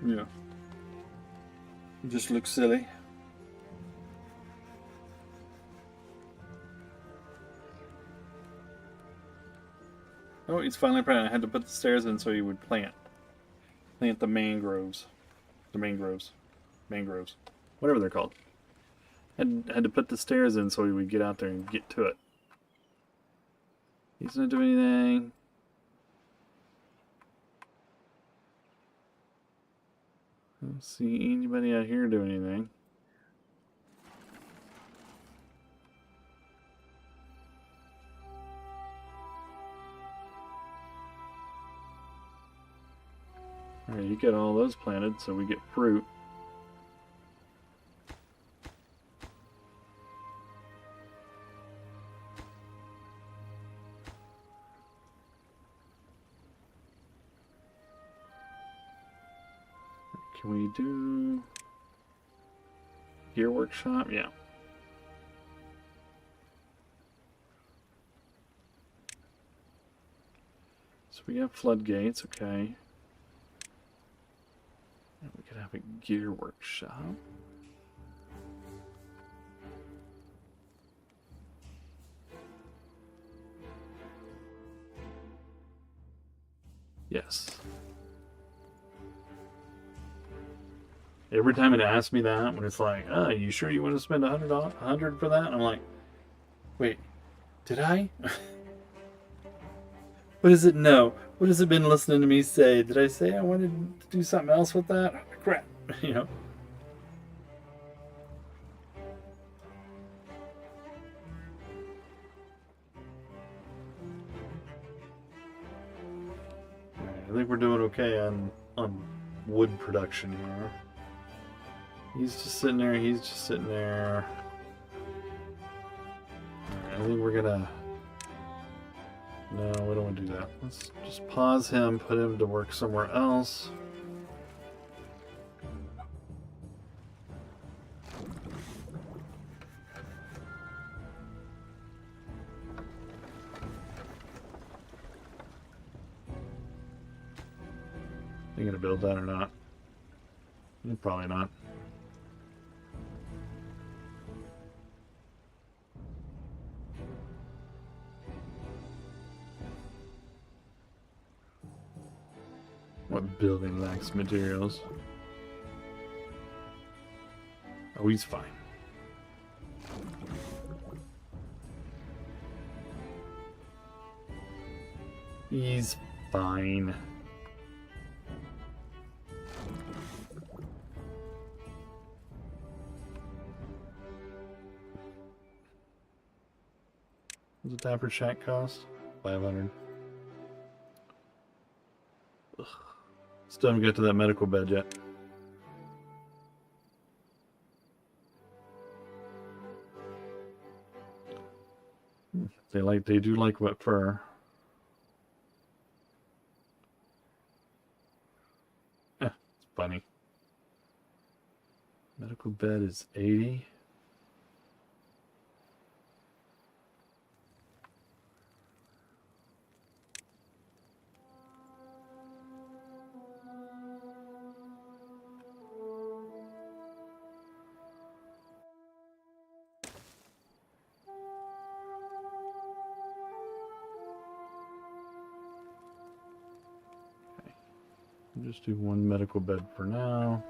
A: Yeah. You just look silly. Oh, he's finally planting. I had to put the stairs in so he would plant the mangroves. Mangroves. Whatever they're called. Had to put the stairs in so he would get out there and get to it. He's not doing anything. I don't see anybody out here doing anything. Alright, you get all those planted so we get fruit. Can we do gear workshop? Yeah. So we have floodgates, okay. And we could have a gear workshop. Yes. Every time it asks me that, when it's like, "Oh, you sure you want to spend $100 for that?" I'm like, "Wait, did I? What does it know? What has it been listening to me say? Did I say I wanted to do something else with that? Oh, crap!" You know. I think we're doing okay on wood production here. He's just sitting there, he's just sitting there. I think we're gonna... No, we don't want to do that. Let's just pause him, put him to work somewhere else. You gonna build that or not? Probably not. What building lacks materials? Oh, he's fine. He's fine. What's a Dapper Shack cost? 500. Ugh. Still haven't got to that medical bed yet. They do like wet fur. It's funny. Medical bed is 80. Just do one medical bed for now.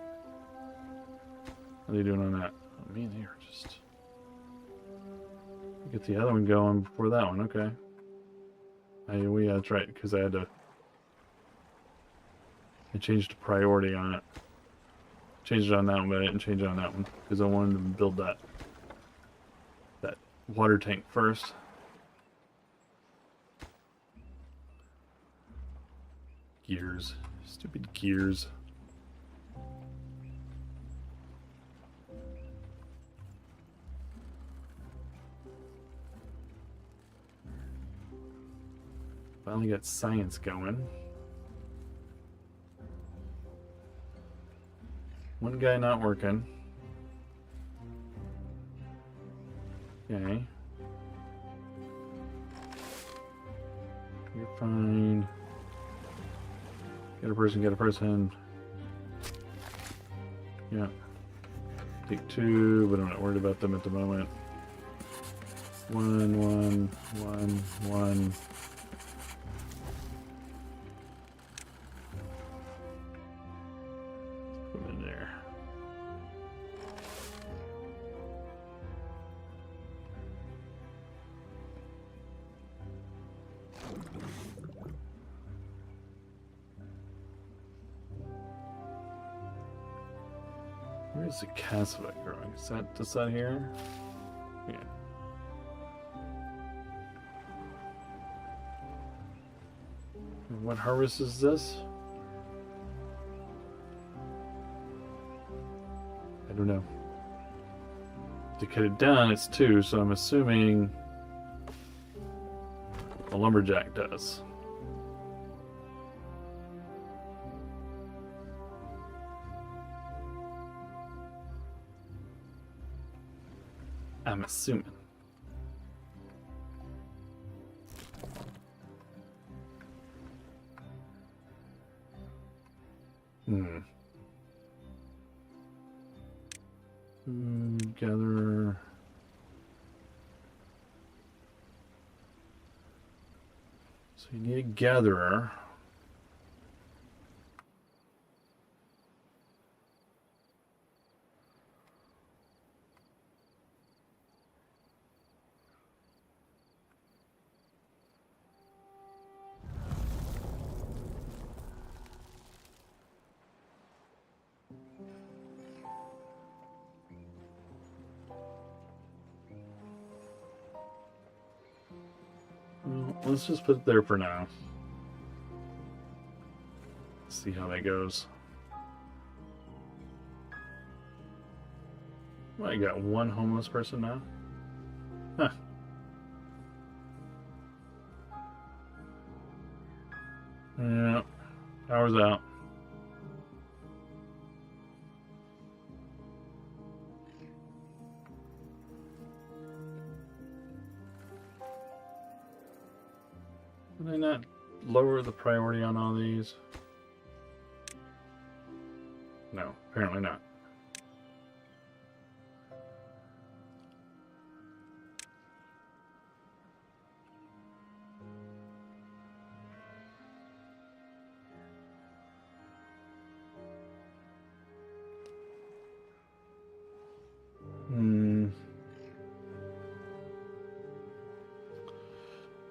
A: What are they doing on that? Oh, me and they are just... Get the other one going before that one, okay. Yeah, that's right, because I changed the priority on it. Changed it on that one, but I didn't change it on that one, because I wanted to build that water tank first. Gears. Stupid gears. Finally got science going. One guy not working. Okay. You're fine. Get a person, get a person. Yeah. Take two, but I'm not worried about them at the moment. One. Put them in there. Where's the cassava growing? Is that this side here? Yeah. And what harvest is this? I don't know. To cut it down, it's 2, so I'm assuming a lumberjack does. I'm assuming. Gatherer. So you need a gatherer. Let's just put it there for now. See how that goes. Well, I got one homeless person now? Huh. Yeah. Power's out. Did I not lower the priority on all these? No, apparently not.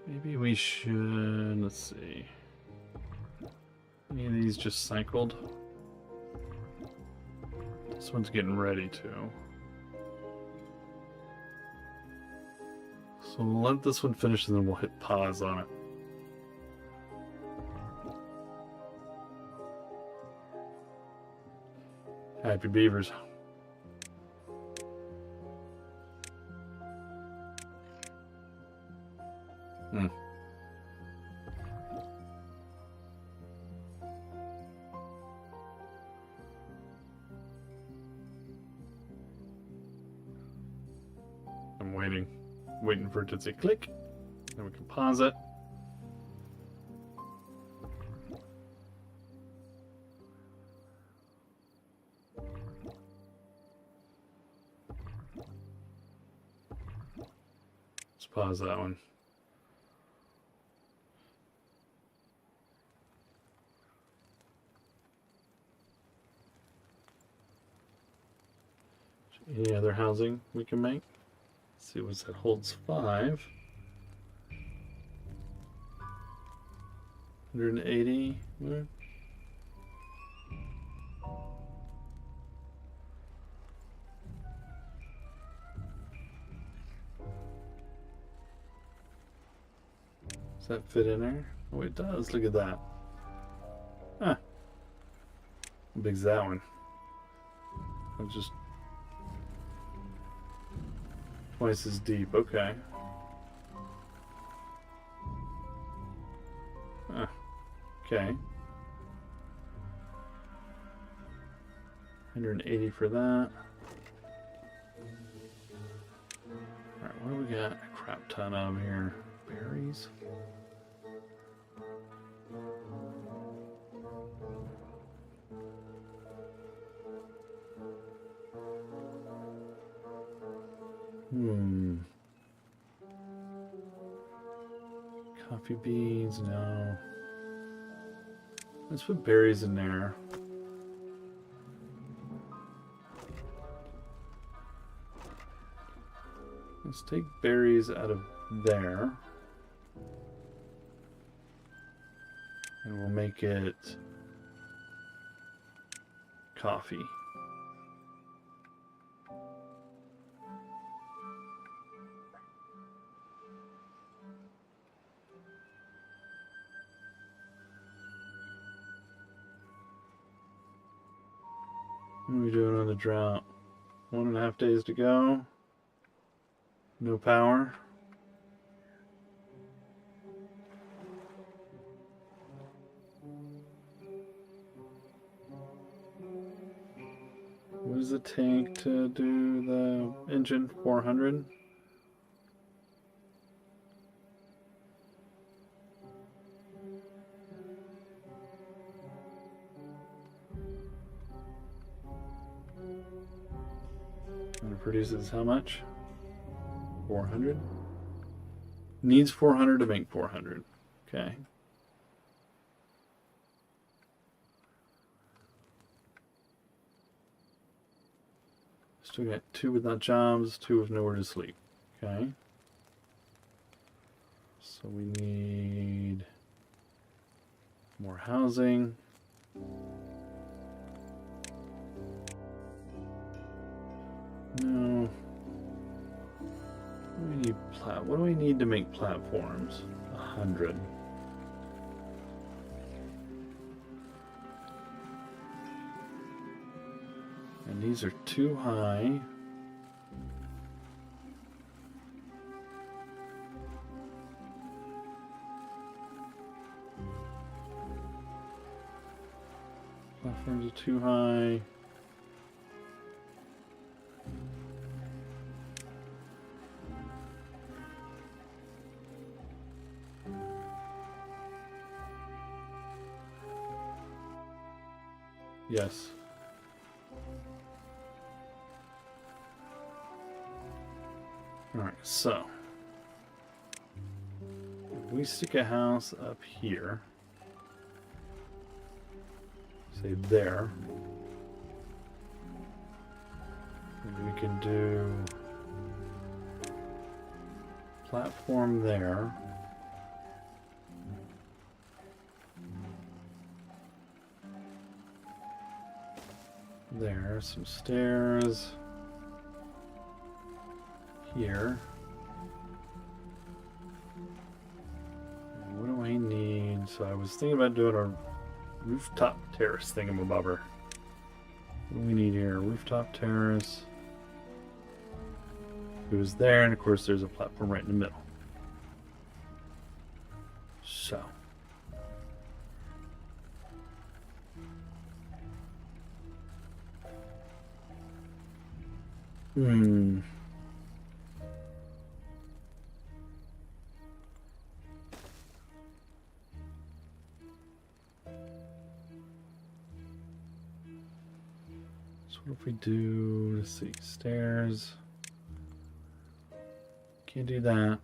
A: Maybe we should, let's see. Any of these just cycled? This one's getting ready to. So we'll let this one finish and then we'll hit pause on it. Happy beavers. I'm waiting for it to say click. Then we can pause it. Let's pause that one. Any other housing we can make? Let's see what that holds 5. 180. Does that fit in there? Oh, it does. Look at that. Huh. How big's that one? It's just twice as deep. Okay. Huh. Okay. 180 for that. Alright, what do we got? A crap ton of here. Berries. Coffee beans, no. Let's put berries in there. Let's take berries out of there. And we'll make it coffee. What are we doing on the drought? 1.5 days to go. No power. What does it take to do the engine? 400? And it produces how much? 400? Needs 400 to make 400. Okay. Still got 2 without jobs, 2 with nowhere to sleep. Okay. So we need more housing. No. What do we need to make platforms? 100. And these are too high. Platforms are too high. Yes. Alright, so if we stick a house up here, say there, and we can do platform there. There, some stairs here. And what do I need? So I was thinking about doing a rooftop terrace thingamabobber. What do we need here? Rooftop terrace. It was there, and of course there's a platform right in the middle. So. So what if we do, let's see, stairs. Can't do that.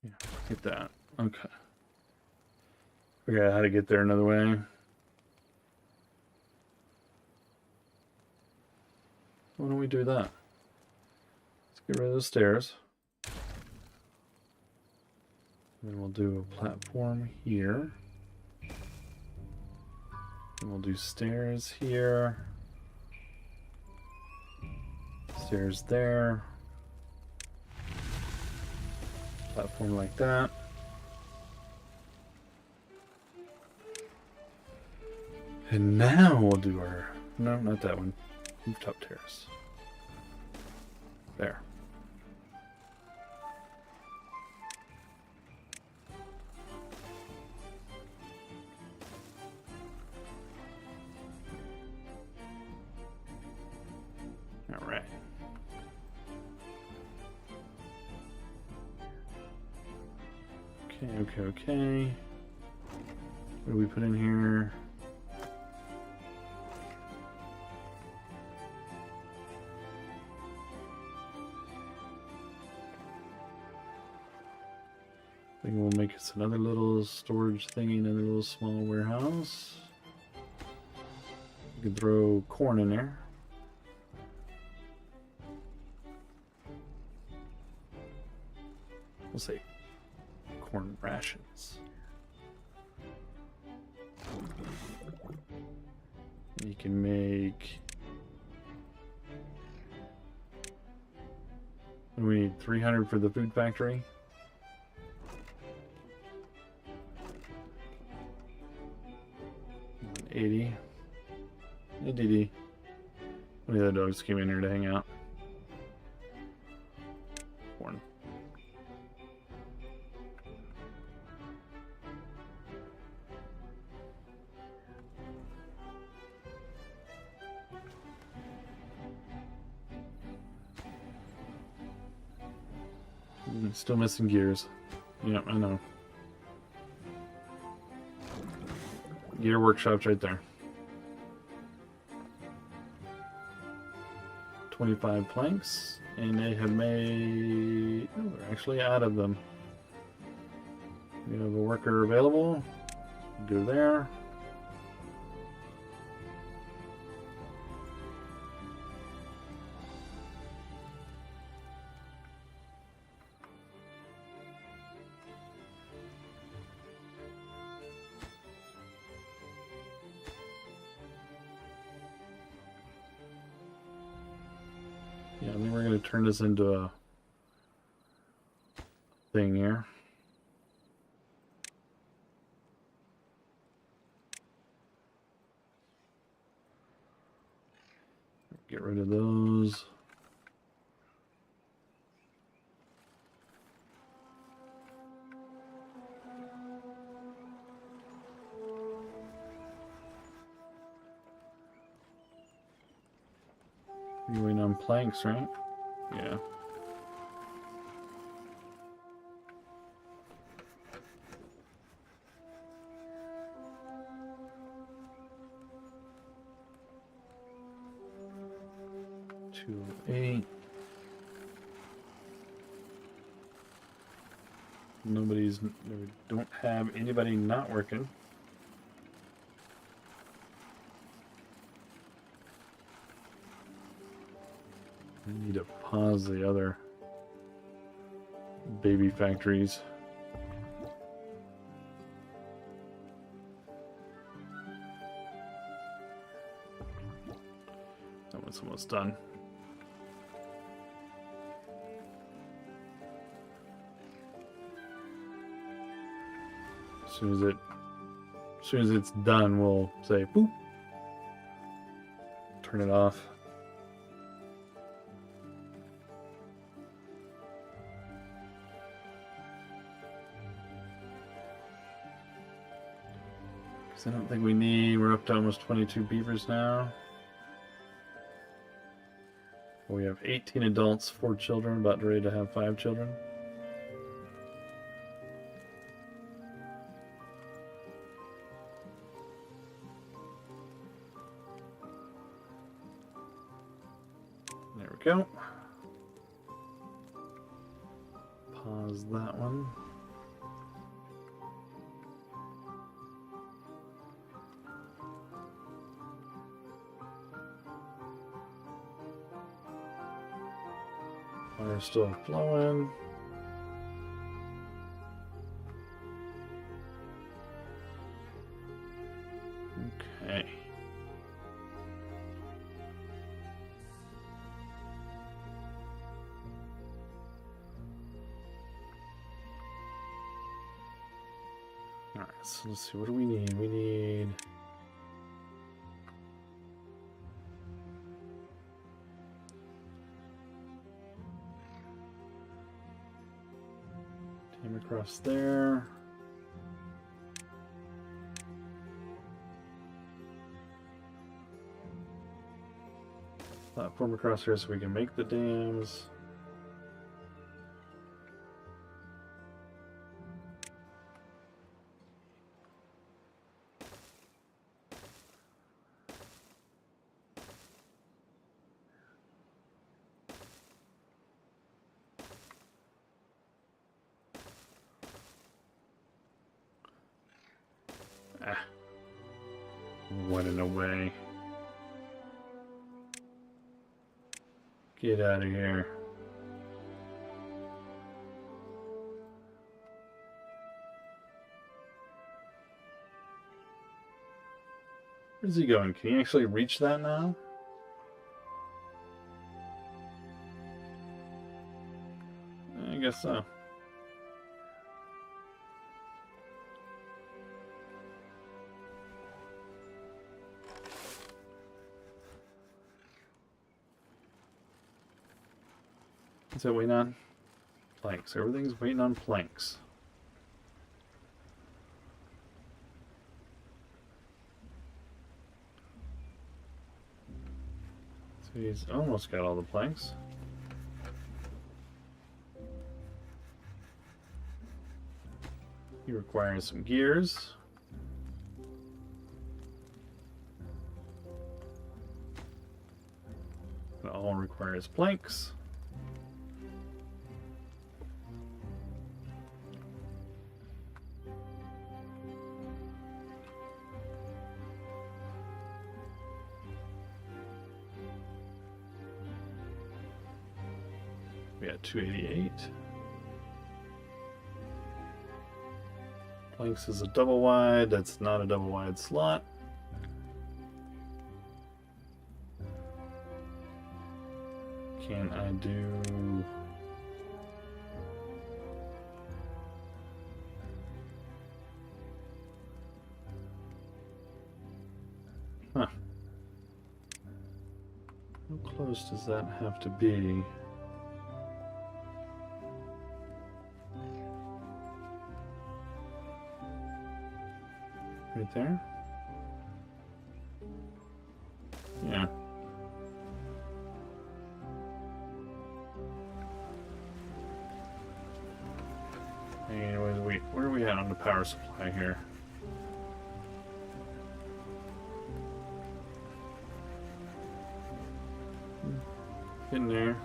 A: Yeah, get that. Okay. Figure out how to get there another way. Why don't we do that? Let's get rid of those stairs. Then we'll do a platform here. And we'll do stairs here. Stairs there. Platform like that. And now we'll do our... No, not that one. Rooftop terrace. There. All right. Okay. What do we put in here? I think we'll make us another little storage thingy, another little small warehouse. You can throw corn in there. We'll say corn rations. And you can make... We need 300 for the food factory. 80. Hey, Dee. One of the other dogs came in here to hang out. Corn. Still missing gears. Yep, I know. Gear workshop's right there. 25 planks, and they have made... Oh, they're actually out of them. We have a worker available. Go there. Yeah, I think we're going to turn this into a thing here. Get rid of those. You're waiting on planks, right? Yeah. 208. We don't have anybody not working. I need to pause the other baby factories. That one's almost done. As soon as it's done, we'll say boop. Turn it off. Because I don't think we need, we're up to almost 22 beavers now. We have 18 adults, 4 children, about ready to have 5 children. There we go. Pause that one. Water's still flowing. Okay. Alright, so let's see, what do we need? We need... Came across there. Platform across here so we can make the dams. Ah, what in a way. Get out of here. Where's he going? Can he actually reach that now? I guess so. What's that waiting on? Planks. Everything's waiting on planks. So he's almost got all the planks. He requires some gears. It all requires planks. We got 288. Planks is a double wide. That's not a double wide slot. Can I do... Huh. How close does that have to be? Right there? Yeah. Anyways, where are we at on the power supply here? Getting there.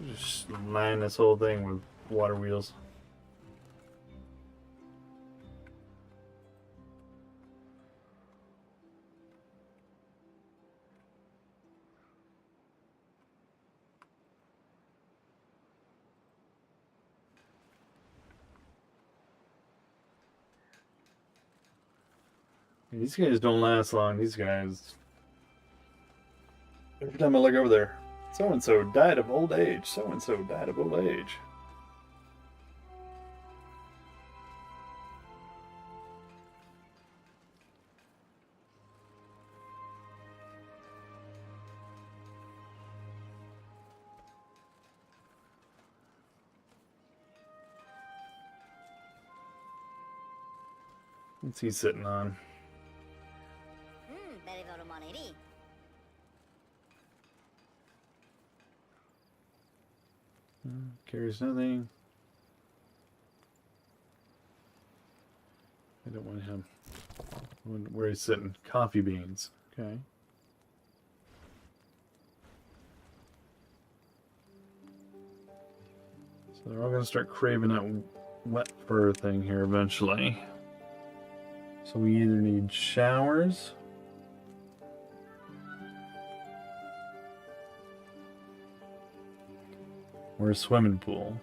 A: Just line this whole thing with water wheels. These guys don't last long. These guys. Every time I look over there, so and so died of old age. So and so died of old age. What's he sitting on? Carries nothing. I don't want him. Where he's sitting. Coffee beans. Okay. So they're all going to start craving that wet fur thing here eventually. So we either need showers or a swimming pool.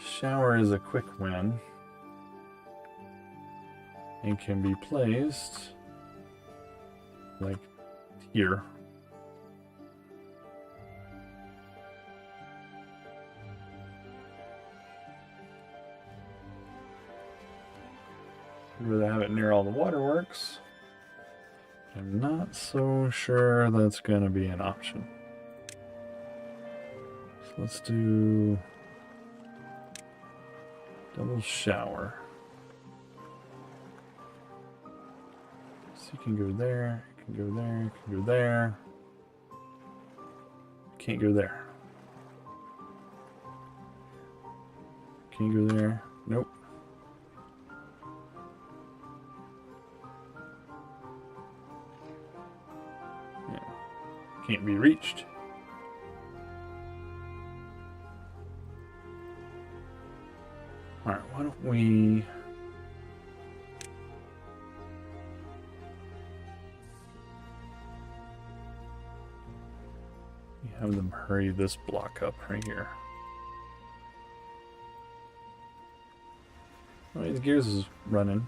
A: Shower is a quick win and can be placed like here. I'd rather have it near all the waterworks. I'm not so sure that's going to be an option. So let's do double shower. So you can go there, you can go there, you can go there. Can't go there. Can you go there? Nope. Yeah. Can't be reached. Alright, why don't we... have them hurry this block up right here. Alright, the gears is running.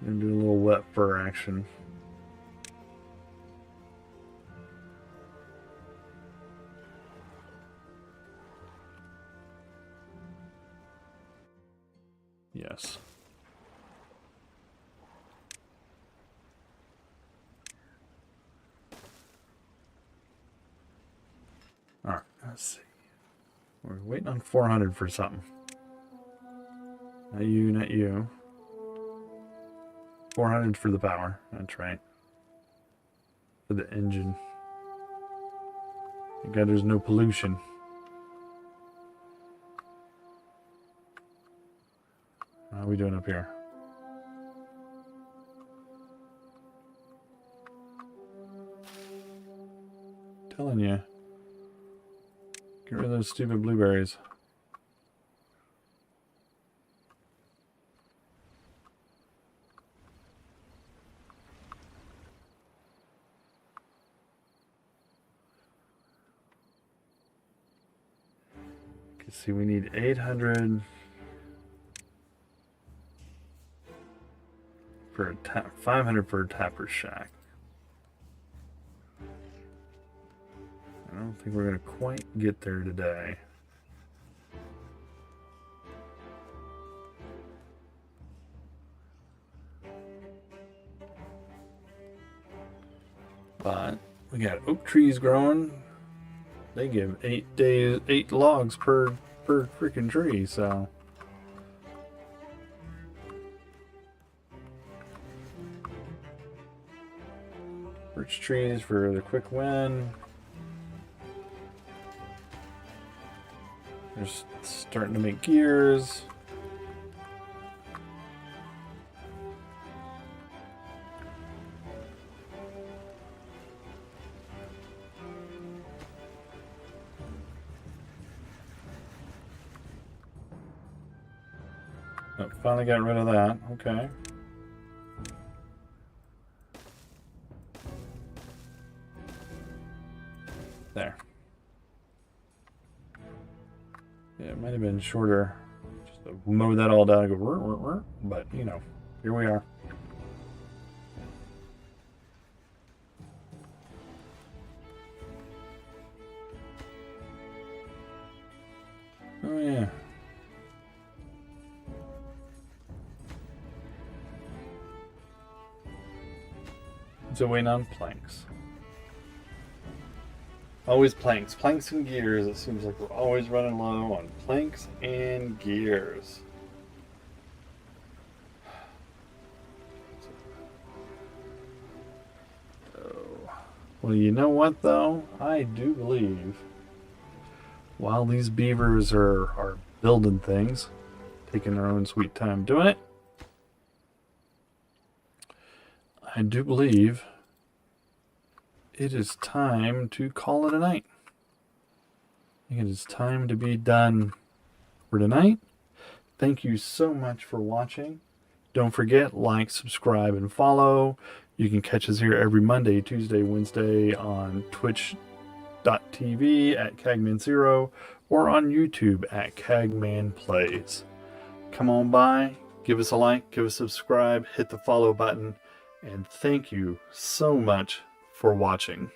A: Gonna do a little wet fur action. Yes. Alright, let's see. We're waiting on 400 for something. Not you, not you. 400 for the power, that's right. For the engine. Thank God there's no pollution. How are we doing up here? Telling you. Get rid of those stupid blueberries. Let's see, we need 800 for a 500 for a tapper shack. I don't think we're going to quite get there today. But we got oak trees growing. they give 8 logs per freaking tree, so. Birch trees for the quick win. They're starting to make gears. Oh, finally got rid of that. Okay. There. Yeah, it might have been shorter. Just to mow that all down and go, but you know, here we are. Oh yeah. So waiting on planks. Always planks. Planks and gears. It seems like we're always running low on planks and gears. Oh. Well, you know what, though? I do believe while these beavers are building things, taking their own sweet time doing it, I do believe it is time to call it a night. It is time to be done for tonight. Thank you so much for watching. Don't forget, like, subscribe, and follow. You can catch us here every Monday, Tuesday, Wednesday on twitch.tv at Cagman0 or on YouTube at Cagman Plays. Come on by, give us a like, give us a subscribe, hit the follow button, and thank you so much for watching.